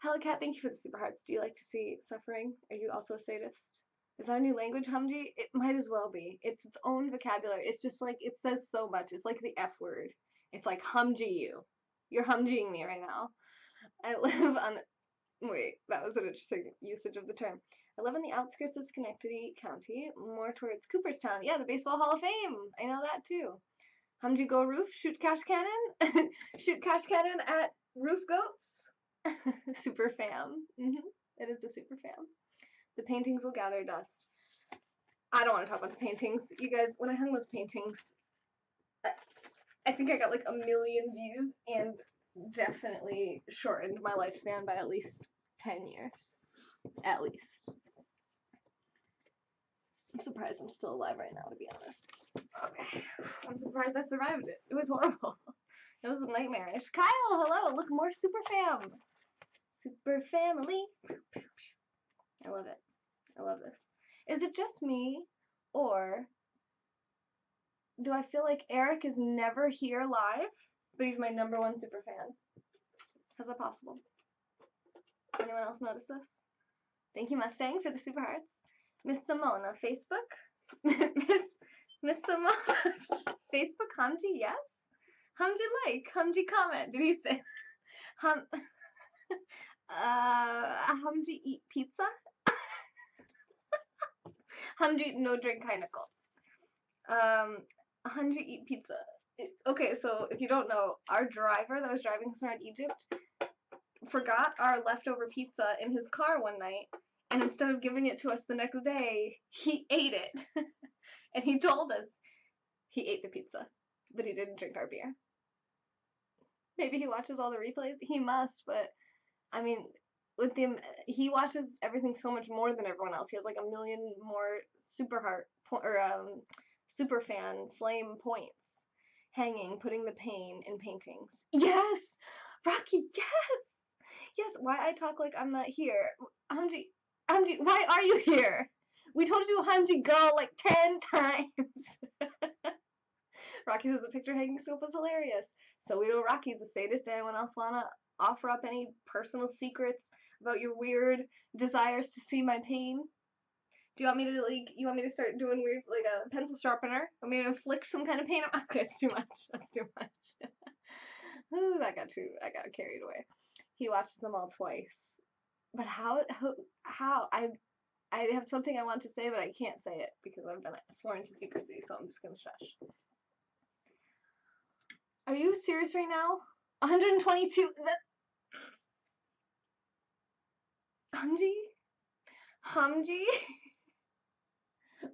Hello Cat, thank you for the super hearts. Do you like to see suffering? Are you also a sadist? Is that a new language, Hamji? It might as well be. It's its own vocabulary. It's just like, it says so much. It's like the F word. It's like Hamji you. You're Hamjiing me right now. I live on wait, that was an interesting usage of the term. I live on the outskirts of Schenectady County, more towards Cooperstown. Yeah, the Baseball Hall of Fame. I know that too. Hamji go roof, shoot cash cannon. Shoot cash cannon at roof goats. Super fam. It is the super fam. The paintings will gather dust. I don't want to talk about the paintings. You guys, when I hung those paintings, I think I got like 1 million views and definitely shortened my lifespan by at least 10 years. At least. I'm surprised I'm still alive right now, to be honest. Okay. I'm surprised I survived it. It was horrible. It was nightmarish. Kyle, hello! Look, more super fam! Super family! I love it. I love this. Is it just me, or do I feel like Eric is never here live, but he's my #1 super fan? How's that possible? Anyone else notice this? Thank you, Mustang, for the super hearts. Miss Simona, Facebook? Miss Simona, Facebook, Hamji, yes? Hamji like, Hamji comment. Did he say? Hamji eat pizza? Hamji no drink Heineken. Hamji eat pizza. Okay, so if you don't know, our driver that was driving us around Egypt forgot our leftover pizza in his car one night, and instead of giving it to us the next day, he ate it. And he told us he ate the pizza, but he didn't drink our beer. Maybe he watches all the replays. He must, but I mean, with him, he watches everything so much more than everyone else. He has like 1 million more super fan flame points hanging, putting the pain in paintings. Yes, Rocky. Yes. Yes, why I talk like I'm not here. Hamji, why are you here? We told you Hamji go like 10 times. Rocky says the picture hanging scope was hilarious. So we know Rocky's a sadist. Anyone else want to offer up any personal secrets about your weird desires to see my pain? Do you want me to you want me to start doing weird, like a pencil sharpener? Want me to inflict some kind of pain? Okay, it's too much. That's too much. Ooh, I got carried away. He watches them all twice. But how? I have something I want to say, but I can't say it because I've been sworn to secrecy, so I'm just gonna shush. Are you serious right now? 122. Hamji?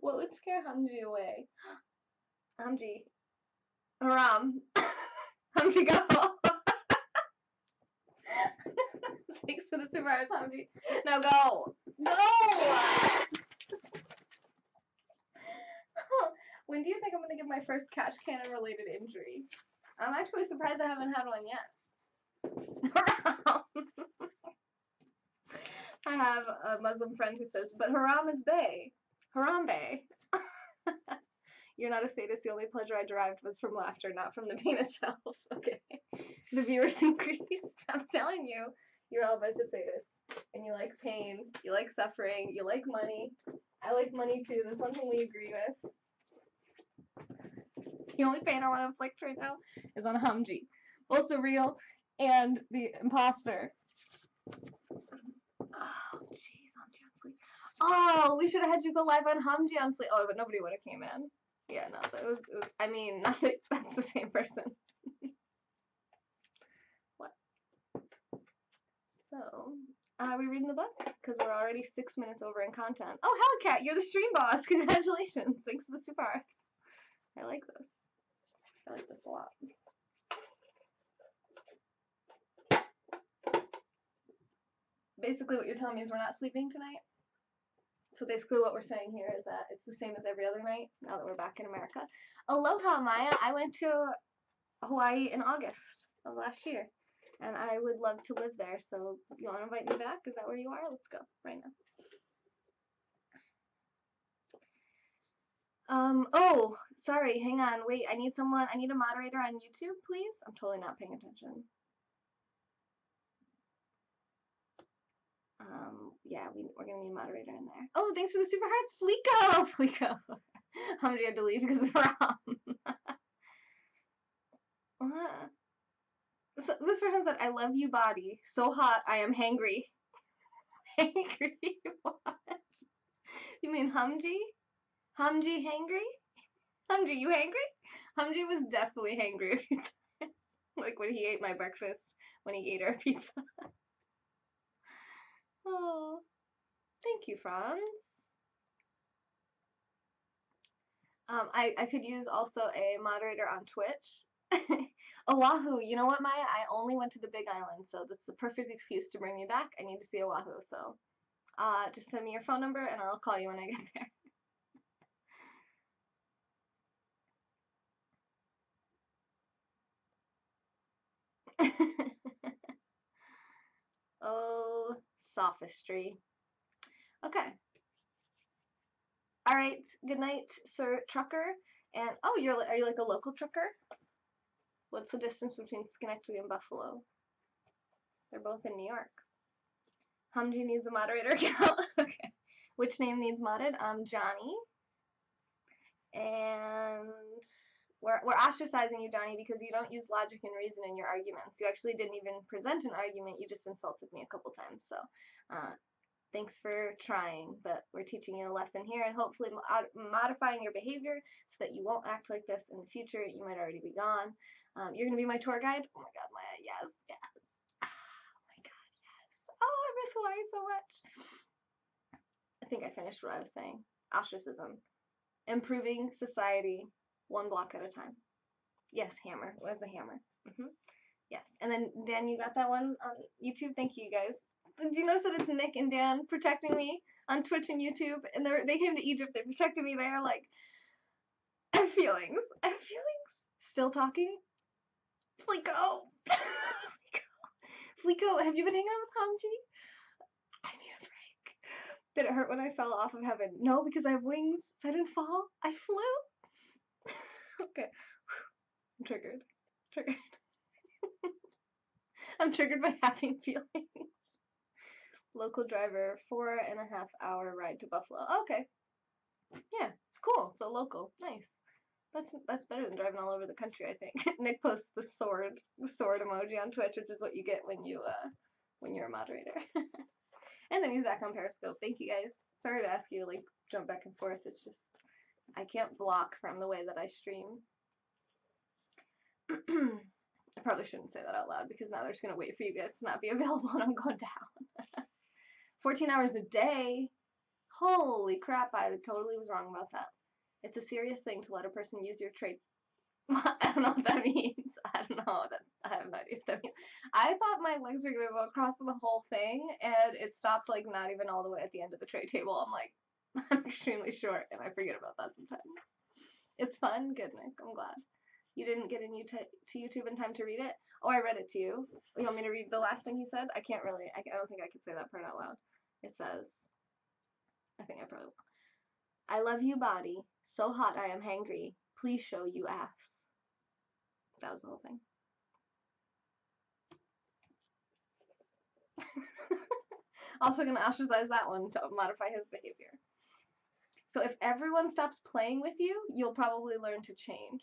What would scare Hamji away? Hamji. Haram. Hamji, go. Thanks for the super hearts, Hamji. Now go. Go! When do you think I'm going to get my first catch cannon related injury? I'm actually surprised I haven't had one yet. Haram! I have a Muslim friend who says, but haram is bay. Haram bay. You're not a sadist. The only pleasure I derived was from laughter, not from the pain itself. Okay. The viewers increased. I'm telling you, you're all a bunch of sadists. And you like pain. You like suffering. You like money. I like money too. That's something we agree with. The only pain I want to inflict right now is on Hamji. Both the real and the imposter. Oh, jeez, Hamji on Fleek. Oh, we should have had you go live on Hamji on Fleek. Oh, but nobody would have came in. Yeah, no, it was, I mean, not that that's the same person. What? So, are we reading the book? Because we're already 6 minutes over in content. Oh, Hellcat, you're the stream boss. Congratulations. Thanks for the super arts. I like this. I like this a lot. Basically, what you're telling me is we're not sleeping tonight. So basically what we're saying here is that it's the same as every other night, now that we're back in America. Aloha, Maya. I went to Hawaii in August of last year, and I would love to live there, so you want to invite me back? Is that where you are? Let's go right now. Oh, sorry, hang on, wait, I need a moderator on YouTube, please? I'm totally not paying attention. Yeah, we're gonna need a moderator in there. Oh, thanks for the super hearts, Fleeko! Fleeko. How many had to leave because of Rom? So this person said, I love you, body. So hot, I am hangry. Hangry? What? You mean Humji? Humji hangry? Humji, you hangry? Humji was definitely hangry a few times. Like when he ate my breakfast, when he ate our pizza. Oh, thank you, Franz. I could use also a moderator on Twitch. Oahu, you know what, Maya? I only went to the Big Island, so that's the perfect excuse to bring me back. I need to see Oahu, so just send me your phone number and I'll call you when I get there. Oh, sophistry. Okay. All right. Good night, Sir Trucker. And oh, are you like a local trucker? What's the distance between Schenectady and Buffalo? They're both in New York. Hamji needs a moderator account. Okay. Which name needs modded? Johnny. And we're ostracizing you, Johnny, because you don't use logic and reason in your arguments. You actually didn't even present an argument. You just insulted me a couple times. So, thanks for trying, but we're teaching you a lesson here and hopefully modifying your behavior so that you won't act like this in the future. You might already be gone. You're going to be my tour guide? Oh my god, Maya, yes, yes. Oh my god, yes. Oh, I miss Hawaii so much. I think I finished what I was saying. Ostracism. Improving society one block at a time. Yes, hammer. What is a hammer? Yes. And then, Dan, you got that one on YouTube? Thank you, guys. Do you notice that it's Nick and Dan protecting me on Twitch and YouTube? And they came to Egypt. They protected me there. Like, I have feelings. I have feelings. Still talking? Fleeko. Fleeko, have you been hanging out with Hamji? I need a break. Did it hurt when I fell off of heaven? No, because I have wings, so I didn't fall. I flew. Okay. I'm triggered. Triggered. I'm triggered by having feelings. Local driver, 4.5 hour ride to Buffalo. Okay. Yeah, cool. So local. Nice. That's better than driving all over the country, I think. Nick posts the sword emoji on Twitch, which is what you get when you're a moderator. And then he's back on Periscope. Thank you guys. Sorry to ask you to like jump back and forth. It's just I can't block from the way that I stream. I probably shouldn't say that out loud because now they're just gonna wait for you guys to not be available and I'm going down. 14 hours a day? Holy crap, I totally was wrong about that. It's a serious thing to let a person use your trade. I don't know what that means. I don't know. I have no idea what that means. I thought my legs were going to go across the whole thing, and it stopped, like, not even all the way at the end of the tray table. I'm like, I'm extremely short, and I forget about that sometimes. It's fun. Good, Nick. I'm glad. You didn't get to YouTube in time to read it? Oh, I read it to you. You want me to read the last thing he said? I don't think I could say that part out loud. It says, I think I probably will. I love you, body. So hot I am hangry. Please show you ass. That was the whole thing. Also gonna ostracize that one to modify his behavior. So if everyone stops playing with you, you'll probably learn to change.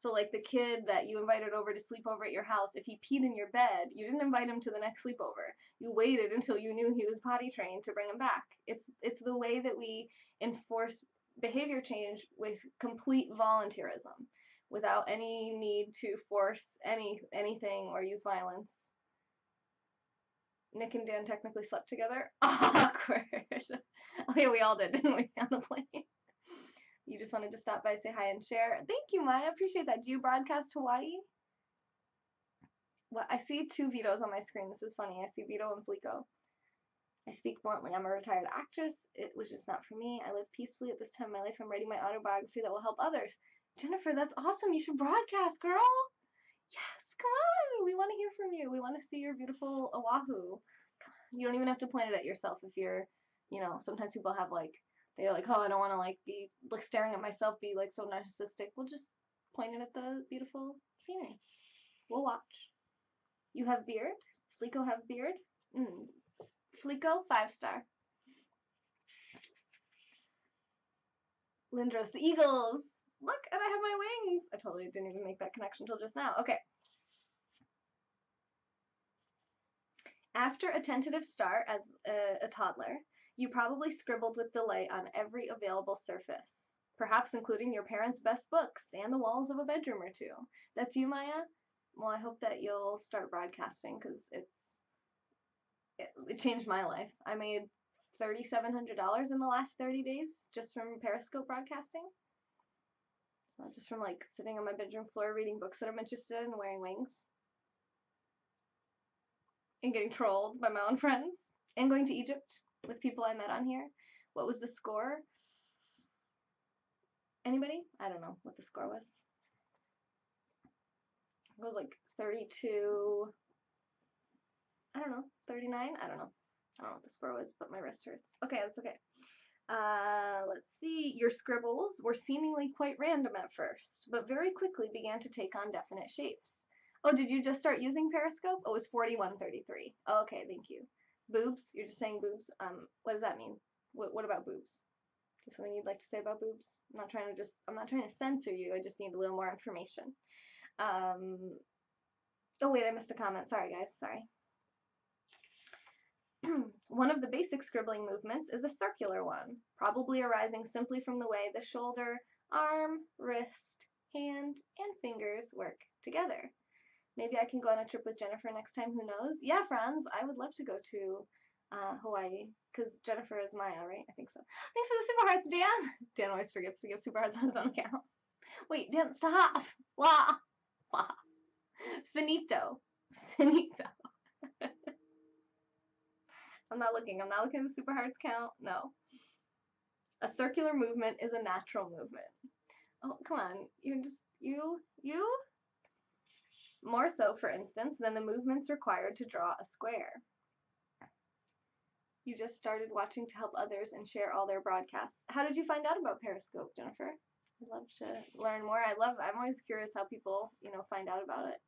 So, like, the kid that you invited over to sleep over at your house, if he peed in your bed, you didn't invite him to the next sleepover. You waited until you knew he was potty trained to bring him back. It's the way that we enforce behavior change with complete volunteerism, without any need to force anything or use violence. Nick and Dan technically slept together. Awkward. Oh yeah, we all did, didn't we, on the plane? You just wanted to stop by, say hi, and share. Thank you, Maya. Appreciate that. Do you broadcast Hawaii? Well, I see 2 Vitos on my screen. This is funny. I see Vito and Flico. I speak bluntly. I'm a retired actress. It was just not for me. I live peacefully at this time of my life. I'm writing my autobiography that will help others. Jennifer, that's awesome. You should broadcast, girl. Yes, come on. We want to hear from you. We want to see your beautiful Oahu. You don't even have to point it at yourself if you're, you know, sometimes people have like, they're like, oh, I don't want to like be like staring at myself, be like so narcissistic. We'll just point it at the beautiful scenery. We'll watch. You have beard? Flico have beard? Flico, 5-star. Lindros, the Eagles. Look, and I have my wings. I totally didn't even make that connection until just now. Okay. After a tentative start as a toddler, you probably scribbled with delight on every available surface, perhaps including your parents' best books and the walls of a bedroom or two. That's you, Maya? Well, I hope that you'll start broadcasting because it changed my life. I made $3,700 in the last 30 days just from Periscope broadcasting. So just from like sitting on my bedroom floor reading books that I'm interested in and wearing wings. And getting trolled by my own friends. And going to Egypt with people I met on here. What was the score? Anybody? I don't know what the score was. It was like 32, I don't know, 39? I don't know. I don't know what the score was, but my wrist hurts. Okay, that's okay. Let's see. Your scribbles were seemingly quite random at first, but very quickly began to take on definite shapes. Oh, did you just start using Periscope? Oh, it was 4133. Oh, okay, thank you. Boobs? You're just saying boobs? What does that mean? What about boobs? Is there something you'd like to say about boobs? I'm not trying to censor you. I just need a little more information. Oh wait, I missed a comment. Sorry guys, sorry. One of the basic scribbling movements is a circular one, probably arising simply from the way the shoulder, arm, wrist, hand, and fingers work together. Maybe I can go on a trip with Jennifer next time, who knows? Yeah, Franz, I would love to go to Hawaii, because Jennifer is Maya, right? I think so. Thanks for the super hearts, Dan! Dan always forgets to give super hearts on his own account. Wait, Dan, stop! Blah! Blah. Finito. Finito. I'm not looking at the super hearts count. No. A circular movement is a natural movement. Oh, come on. You? More so, for instance, than the movements required to draw a square. You just started watching to help others and share all their broadcasts. How did you find out about Periscope, Jennifer? I'd love to learn more. I'm always curious how people, find out about it.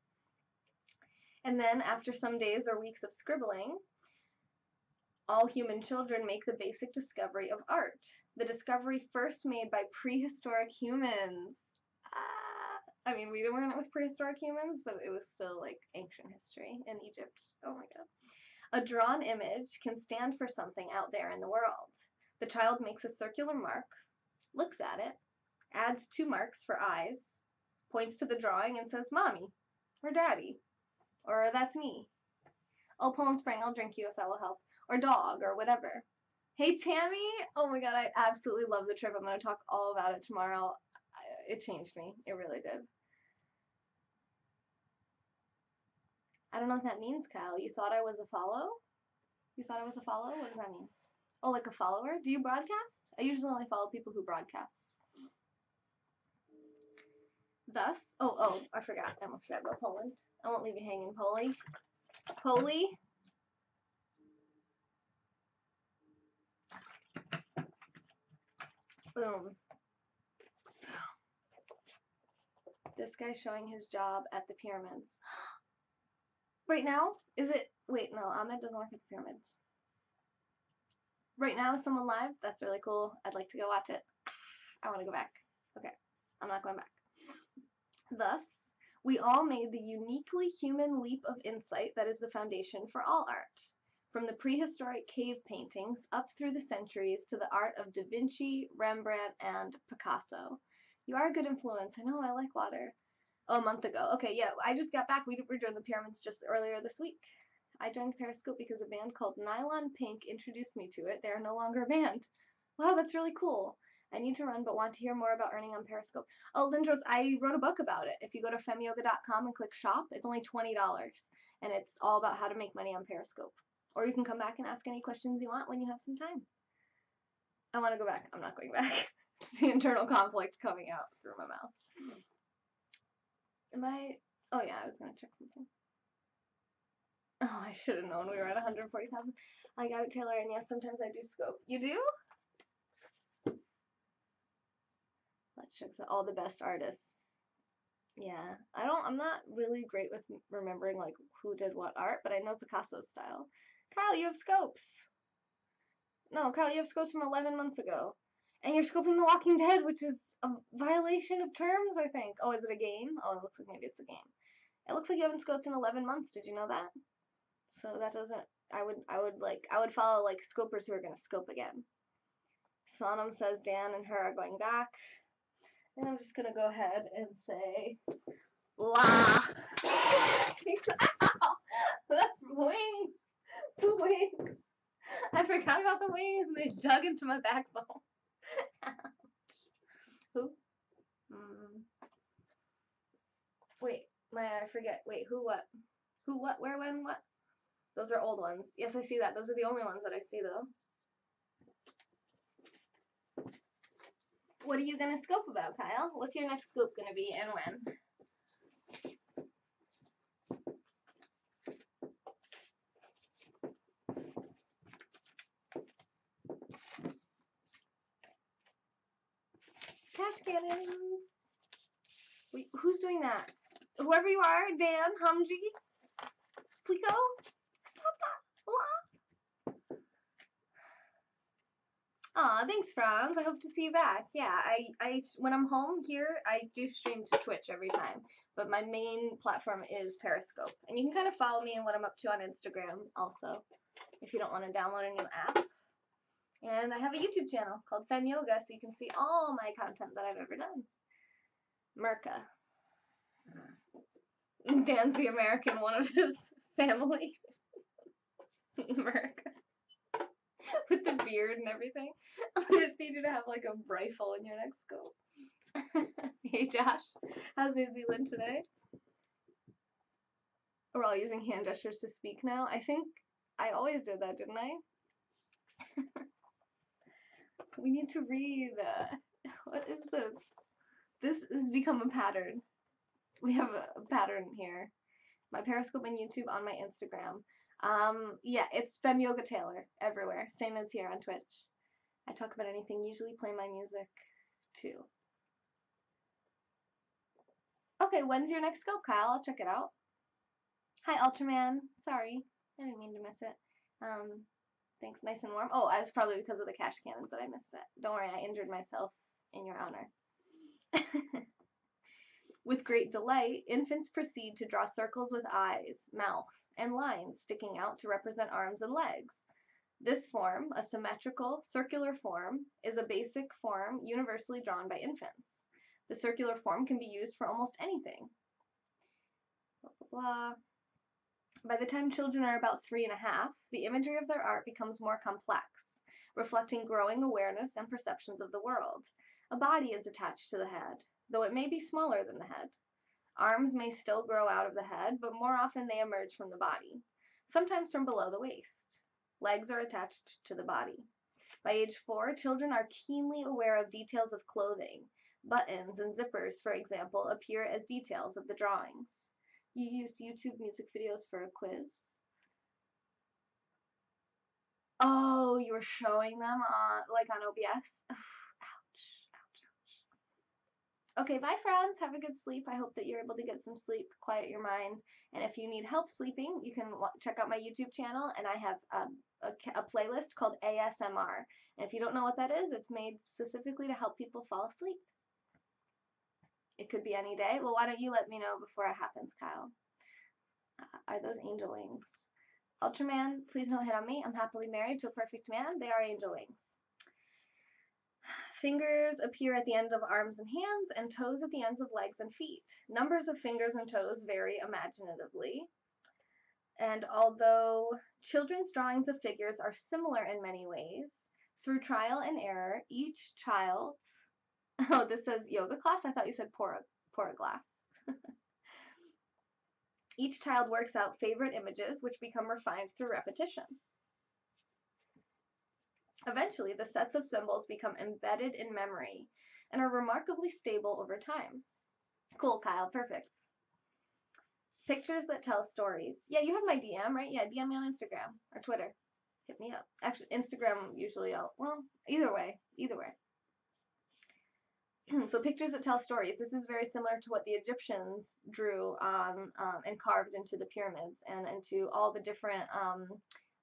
And then after some days or weeks of scribbling, all human children make the basic discovery of art. The discovery first made by prehistoric humans. I mean, we weren't with prehistoric humans, but it was still like ancient history in Egypt. Oh my god. A drawn image can stand for something out there in the world. The child makes a circular mark, looks at it, adds 2 marks for eyes, points to the drawing and says, Mommy, or Daddy, or that's me. Oh, Poland Spring, I'll drink you if that will help. Or dog, or whatever. Hey, Tammy! Oh my god, I absolutely love the trip. I'm going to talk all about it tomorrow. It changed me. It really did. I don't know what that means, Kyle. You thought I was a follow? You thought I was a follow? What does that mean? Oh, like a follower? Do you broadcast? I usually only follow people who broadcast. Thus, oh, I forgot. I almost forgot about Poland. I won't leave you hanging, Polly. Polly? Boom. This guy's showing his job at the pyramids. Right now? Is it? Wait, no, Ahmed doesn't work at the pyramids. Right now, is someone live? That's really cool. I'd like to go watch it. I want to go back. Okay, I'm not going back. Thus, we all made the uniquely human leap of insight that is the foundation for all art. From the prehistoric cave paintings up through the centuries to the art of Da Vinci, Rembrandt, and Picasso. You are a good influence. I know, I like water. Oh, a month ago. Okay, yeah, I just got back. We were doing the pyramids just earlier this week. I joined Periscope because a band called Nylon Pink introduced me to it. They are no longer a band. Wow, that's really cool. I need to run, but want to hear more about earning on Periscope. Oh, Lindros, I wrote a book about it. If you go to femyoga.com and click shop, it's only $20, and it's all about how to make money on Periscope. Or you can come back and ask any questions you want when you have some time. I want to go back. I'm not going back. The internal conflict coming out through my mouth. Am I? Oh yeah, I was gonna check something. Oh, I should have known we were at 140,000. I got it, Taylor, and yes, sometimes I do scope. You do? Let's check all the best artists. Yeah, I'm not really great with remembering like who did what art, but I know Picasso's style. Kyle, you have scopes. No, Kyle, you have scopes from 11 months ago. And you're scoping The Walking Dead, which is a violation of terms, I think. Oh, is it a game? Oh, it looks like maybe it's a game. It looks like you haven't scoped in 11 months. Did you know that? So that doesn't. I would follow like scopers who are gonna scope again. Sonam says Dan and her are going back, and I'm just gonna go ahead and say la. Wings, the wings. I forgot about the wings, and they dug into my backbone. Who? Wait, I forget. Wait, who? What? Who? What? Where? When? What? Those are old ones. Yes, I see that. Those are the only ones that I see, though. What are you going to scope about, Kyle? What's your next scope going to be and when? Cash cannons. Wait, who's doing that? Whoever you are, Dan, Humji, Plico, stop that. Aw, thanks, Franz. I hope to see you back. Yeah, I when I'm home here, I do stream to Twitch every time, but my main platform is Periscope. And you can kind of follow me and what I'm up to on Instagram also, if you don't want to download a new app. And I have a YouTube channel called Fem Yoga, so you can see all my content that I've ever done. Merca. Dan's the American one of his family. Merca. With the beard and everything. I just need you to have like a rifle in your next scope. Hey Josh, how's New Zealand today? We're all using hand gestures to speak now. I think I always did that, didn't I? We need to read. What is this? This has become a pattern. We have a pattern here. My Periscope and YouTube on my Instagram. Yeah, it's Fem Yoga Taylor everywhere. Same as here on Twitch. I talk about anything, usually play my music too. Okay, when's your next scope, Kyle? I'll check it out. Hi, Ultraman. Sorry, I didn't mean to miss it. Thanks, nice and warm. Oh, it's probably because of the cash cannons that I missed it. Don't worry, I injured myself in your honor. With great delight, infants proceed to draw circles with eyes, mouth, and lines sticking out to represent arms and legs. This form, a symmetrical, circular form, is a basic form universally drawn by infants. The circular form can be used for almost anything. Blah, blah, blah. By the time children are about 3.5, the imagery of their art becomes more complex, reflecting growing awareness and perceptions of the world. A body is attached to the head, though it may be smaller than the head. Arms may still grow out of the head, but more often they emerge from the body, sometimes from below the waist. Legs are attached to the body. By age 4, children are keenly aware of details of clothing. Buttons and zippers, for example, appear as details of the drawings. You used YouTube music videos for a quiz? Oh, you were showing them on, like on OBS? Ouch, ouch, ouch. Okay, bye friends. Have a good sleep. I hope that you're able to get some sleep, quiet your mind. And if you need help sleeping, you can check out my YouTube channel, and I have a playlist called ASMR. And if you don't know what that is, it's made specifically to help people fall asleep. It could be any day. Well, why don't you let me know before it happens, Kyle? Are those angel wings? Ultraman, please don't hit on me. I'm happily married to a perfect man. They are angel wings. Fingers appear at the end of arms and hands, and toes at the ends of legs and feet. Numbers of fingers and toes vary imaginatively. And although children's drawings of figures are similar in many ways, through trial and error, each child's... Oh, this says yoga class? I thought you said pora glass. Each child works out favorite images, which become refined through repetition. Eventually, the sets of symbols become embedded in memory and are remarkably stable over time. Cool, Kyle. Perfect. Pictures that tell stories. Yeah, you have my DM, right? Yeah, DM me on Instagram or Twitter. Hit me up. Actually, Instagram usually well, either way. So pictures that tell stories. This is very similar to what the Egyptians drew on and carved into the pyramids and into all the different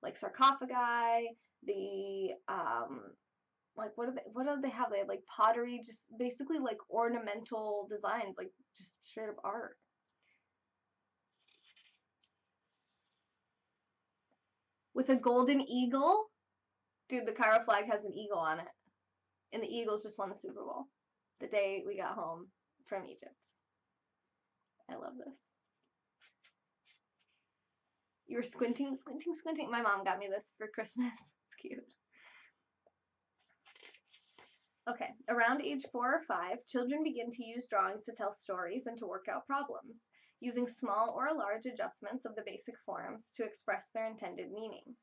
like sarcophagi, the like what do they have? They have like pottery, just basically like ornamental designs, like just straight up art. With a golden eagle? Dude, the Cairo flag has an eagle on it. And the Eagles just won the Super Bowl the day we got home from Egypt. I love this. You were squinting. My mom got me this for Christmas. It's cute. Okay, around age 4 or 5, children begin to use drawings to tell stories and to work out problems, using small or large adjustments of the basic forms to express their intended meaning.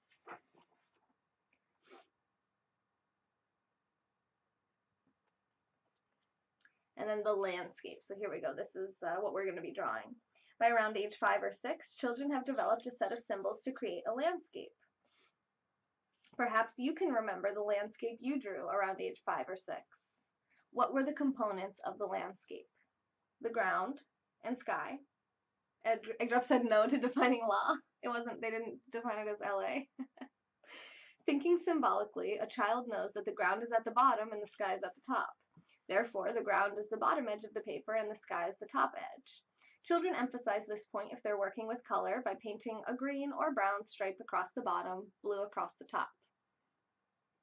And then the landscape. So here we go. This is what we're going to be drawing. By around age 5 or 6, children have developed a set of symbols to create a landscape. Perhaps you can remember the landscape you drew around age 5 or 6. What were the components of the landscape? The ground and sky. Egdrup said no to defining law. They didn't define it as LA. Thinking symbolically, a child knows that the ground is at the bottom and the sky is at the top. Therefore, the ground is the bottom edge of the paper and the sky is the top edge. Children emphasize this point if they're working with color by painting a green or brown stripe across the bottom, blue across the top.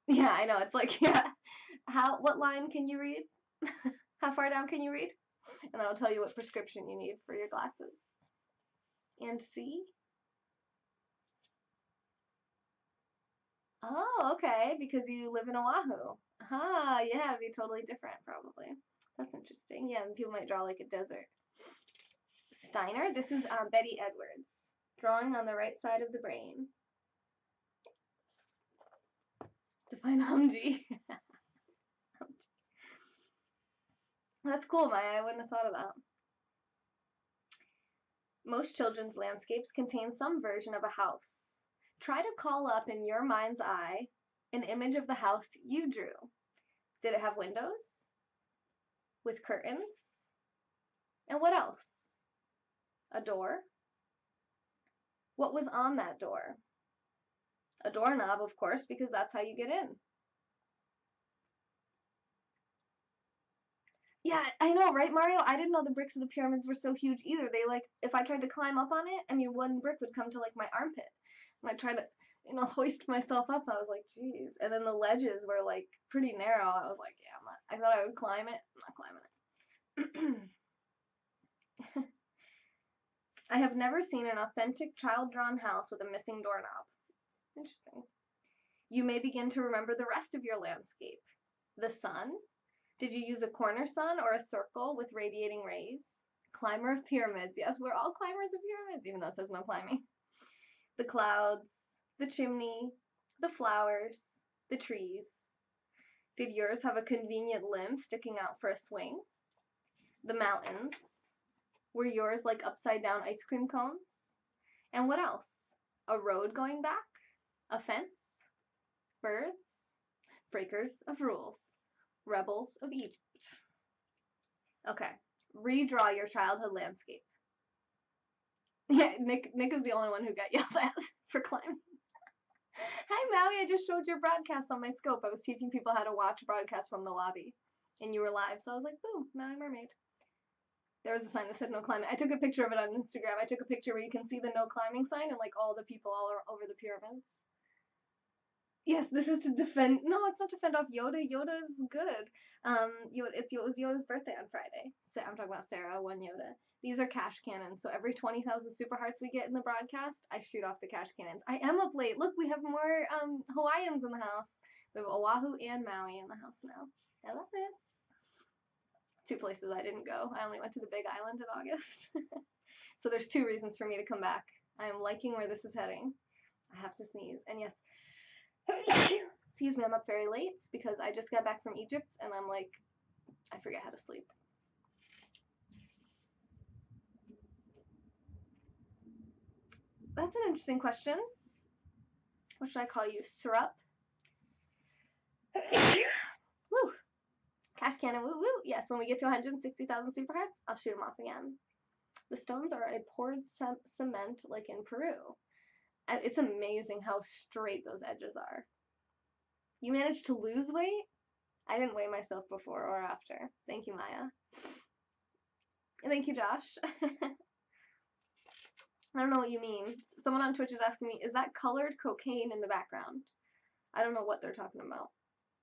Yeah, I know, it's like, yeah. What line can you read? How far down can you read? And then I'll tell you what prescription you need for your glasses. And C? Oh, okay, because you live in Oahu. Yeah, it'd be totally different, probably. That's interesting. Yeah, and people might draw like a desert. Steiner, this is Betty Edwards, drawing on the right side of the brain. Define Humji. That's cool, Maya. I wouldn't have thought of that. Most children's landscapes contain some version of a house. Try to call up in your mind's eye an image of the house you drew. Did it have windows? With curtains? And what else? A door? What was on that door? A doorknob, of course, because that's how you get in. Yeah, I know, right, Mario? I didn't know the bricks of the pyramids were so huge either. They, like, if I tried to climb up on it, I mean, one brick would come to, like, my armpit. When I tried to, hoist myself up, I was like, geez. And then the ledges were, like, pretty narrow. I was like, yeah, I thought I would climb it. I'm not climbing it. I have never seen an authentic child-drawn house with a missing doorknob. Interesting. You may begin to remember the rest of your landscape. The sun. Did you use a corner sun or a circle with radiating rays? Climber of pyramids. Yes, we're all climbers of pyramids, even though it says no climbing. The clouds, the chimney, the flowers, the trees. Did yours have a convenient limb sticking out for a swing? The mountains. Were yours like upside down ice cream cones? And what else? A road going back? A fence? Birds? Breakers of rules. Rebels of Egypt. Okay, redraw your childhood landscape. Yeah, Nick is the only one who got yelled at for climbing. Hi, Maui, I just showed your broadcast on my scope. I was teaching people how to watch broadcasts from the lobby, and you were live, so I was like, boom, Maui Mermaid. There was a sign that said no climbing. I took a picture of it on Instagram. I took a picture where you can see the no climbing sign and like all the people all over the pyramids. Yes, this is to defend. No, it's not to fend off Yoda. Yoda is good. It was Yoda's birthday on Friday. So I'm talking about Sarah, one Yoda. These are cash cannons. So every 20,000 super hearts we get in the broadcast, I shoot off the cash cannons. I am up late. Look, we have more Hawaiians in the house. We have Oahu and Maui in the house now. I love it. 2 places I didn't go. I only went to the Big Island in August. So there's 2 reasons for me to come back. I am liking where this is heading. I have to sneeze. And yes, excuse me, I'm up very late because I just got back from Egypt and I'm like, I forget how to sleep. That's an interesting question. What should I call you? Syrup? Woo! Cash cannon, woo woo! Yes, when we get to 160,000 super hearts, I'll shoot them off again. The stones are a poured cement like in Peru. It's amazing how straight those edges are. You managed to lose weight? I didn't weigh myself before or after. Thank you, Maya. Thank you, Josh. I don't know what you mean. Someone on Twitch is asking me, is that colored cocaine in the background? I don't know what they're talking about.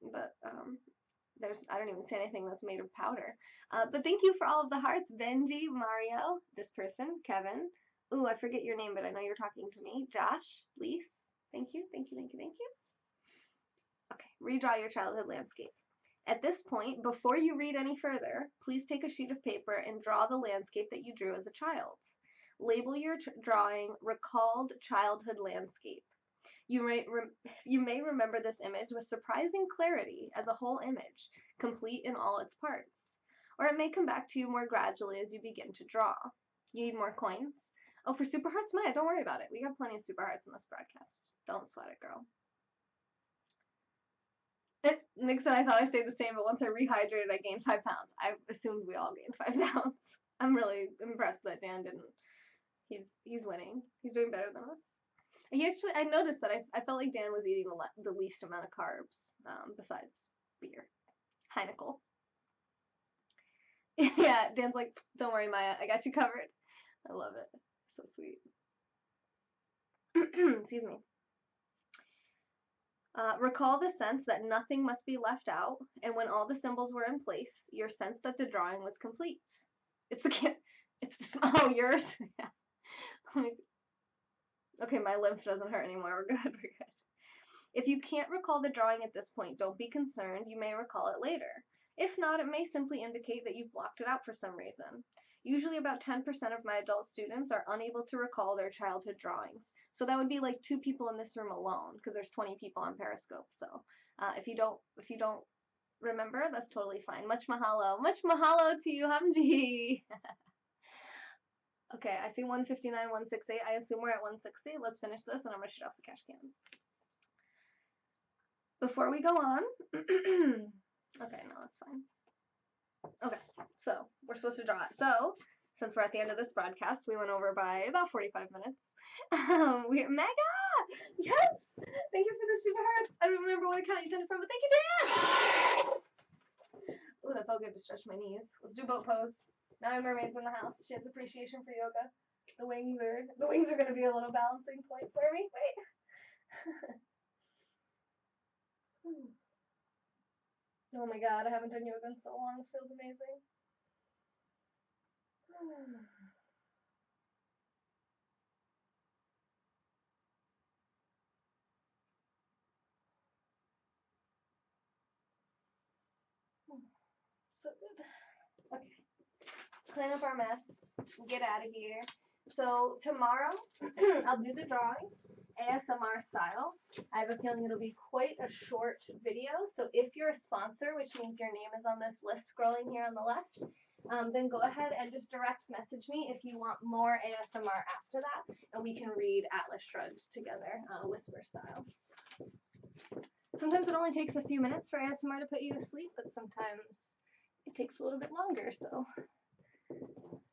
But, I don't even see anything that's made of powder. But thank you for all of the hearts. Benji, Mario, this person, Kevin. Ooh, I forget your name, but I know you're talking to me. Josh, Lise. Thank you, thank you, thank you, thank you. Okay, redraw your childhood landscape. At this point, before you read any further, please take a sheet of paper and draw the landscape that you drew as a child. Label your drawing Recalled Childhood Landscape. You may remember this image with surprising clarity as a whole image, complete in all its parts. Or it may come back to you more gradually as you begin to draw. You need more coins? Oh, for super hearts, Maya, don't worry about it. We got plenty of super hearts in this broadcast. Don't sweat it, girl. Nick said I thought I stayed the same, but once I rehydrated, I gained 5 pounds. I assumed we all gained 5 pounds. I'm really impressed that Dan didn't. He's winning. He's doing better than us. I noticed that I felt like Dan was eating the least amount of carbs, besides beer. Heineken. Yeah, Dan's like, don't worry, Maya, I got you covered. I love it. So sweet. Excuse me. Recall the sense that nothing must be left out, and when all the symbols were in place, your sense that the drawing was complete. Oh, yours? Yeah. Let me see. Okay, my lymph doesn't hurt anymore. We're good, we're good. If you can't recall the drawing at this point, don't be concerned. You may recall it later. If not, it may simply indicate that you've blocked it out for some reason. Usually about 10% of my adult students are unable to recall their childhood drawings. So that would be like 2 people in this room alone, because there's 20 people on Periscope. So if you don't remember, that's totally fine. Much mahalo. Much mahalo to you, Hamji. Okay, I see 159, 168. I assume we're at 160. Let's finish this, and I'm going to shoot off the cash cannons. Before we go on, okay, no, that's fine. Okay, so we're supposed to draw it. So, since we're at the end of this broadcast, we went over by about 45 minutes. Mega! Yes! Thank you for the super hearts. I don't remember what account you sent it from, but thank you, Dan! Ooh, that felt good to stretch my knees. Let's do boat pose. Now my mermaid's in the house. She has appreciation for yoga. The wings are gonna be a little balancing point for me. Wait. Oh my god, I haven't done yoga in so long. This feels amazing. So good. Okay. Clean up our mess. Get out of here. So tomorrow, I'll do the drawing, ASMR style. I have a feeling it'll be quite a short video. So if you're a sponsor, which means your name is on this list scrolling here on the left, then go ahead and just direct message me if you want more ASMR after that, and we can read Atlas Shrugged together, whisper style. Sometimes it only takes a few minutes for ASMR to put you to sleep, but sometimes it takes a little bit longer, so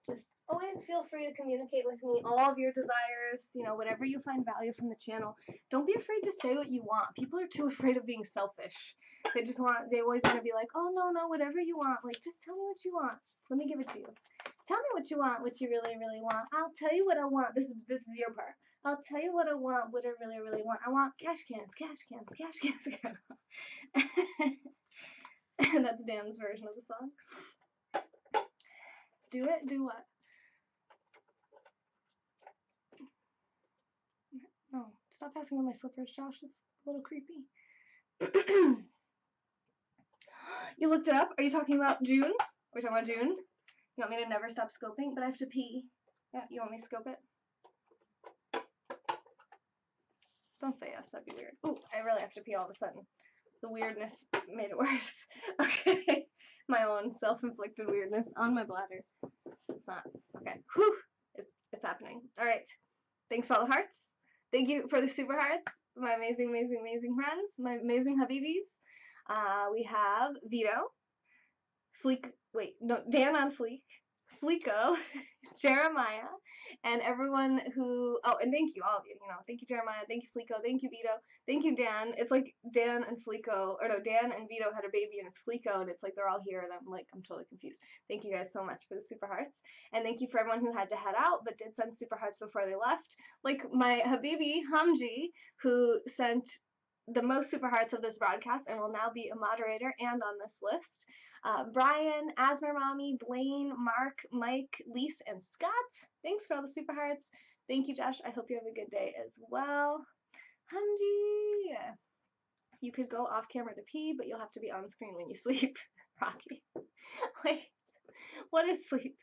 just always feel free to communicate with me all of your desires, whatever you find value from the channel. Don't be afraid to say what you want. People are too afraid of being selfish. They always want to be like, oh, no, whatever you want. Like, just tell me what you want. Let me give it to you. Tell me what you want, what you really, really want. I'll tell you what I want. This is your part. I'll tell you what I want, what I really, really want. I want cash cans, cash cans, cash cans. And that's Dan's version of the song. Do it, do what? No, stop passing on my slippers, Josh. It's a little creepy. You looked it up? Are you talking about June? We're talking about June? You want me to never stop scoping? But I have to pee. Yeah, you want me to scope it? Don't say yes, that'd be weird. Ooh, I really have to pee all of a sudden. The weirdness made it worse. Okay. My own self-inflicted weirdness on my bladder. It's not. Okay. Whew. It's happening. Alright. Thanks for all the hearts. Thank you for the super hearts. My amazing, amazing, amazing friends. My amazing Habibis. We have Vito. Dan on Fleek. Fleeko. Jeremiah. And everyone who, and thank you, all of you, thank you, Jeremiah, thank you, Fleeko, thank you, Vito, thank you, Dan. It's like Dan and Fleeko, or no, Dan and Vito had a baby and it's Fleeko, and it's like they're all here, and I'm totally confused. Thank you guys so much for the super hearts, and thank you for everyone who had to head out, but did send super hearts before they left, like my Habibi, Hamji, who sent the most super hearts of this broadcast and will now be a moderator and on this list. Brian, Asmer Mommy, Blaine, Mark, Mike, Lise, and Scott. Thanks for all the super hearts. Thank you, Josh. I hope you have a good day as well. Hamji. You could go off camera to pee, but you'll have to be on screen when you sleep. Rocky. Wait. What is sleep?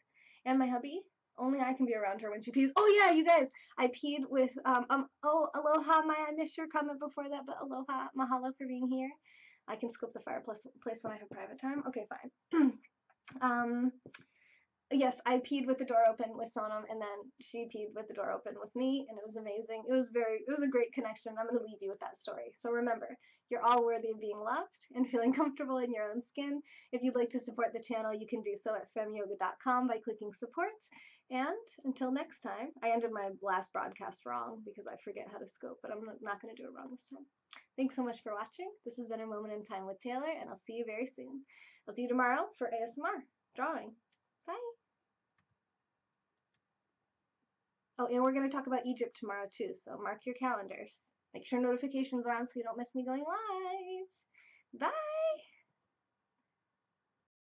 And my hubby? Only I can be around her when she pees. Oh yeah, you guys. I peed with aloha, Maya. I missed your comment before that, but aloha, mahalo for being here. I can scope the fireplace when I have private time. Okay, fine. Yes, I peed with the door open with Sonam, and then she peed with the door open with me, and it was amazing. It was a great connection. I'm going to leave you with that story. So remember, you're all worthy of being loved and feeling comfortable in your own skin. If you'd like to support the channel, you can do so at femyoga.com by clicking support. And until next time, I ended my last broadcast wrong because I forget how to scope, but I'm not going to do it wrong this time. Thanks so much for watching. This has been A Moment in Time with Taylor, and I'll see you very soon. I'll see you tomorrow for ASMR drawing. Bye. Oh, and we're going to talk about Egypt tomorrow too, so mark your calendars. Make sure notifications are on so you don't miss me going live.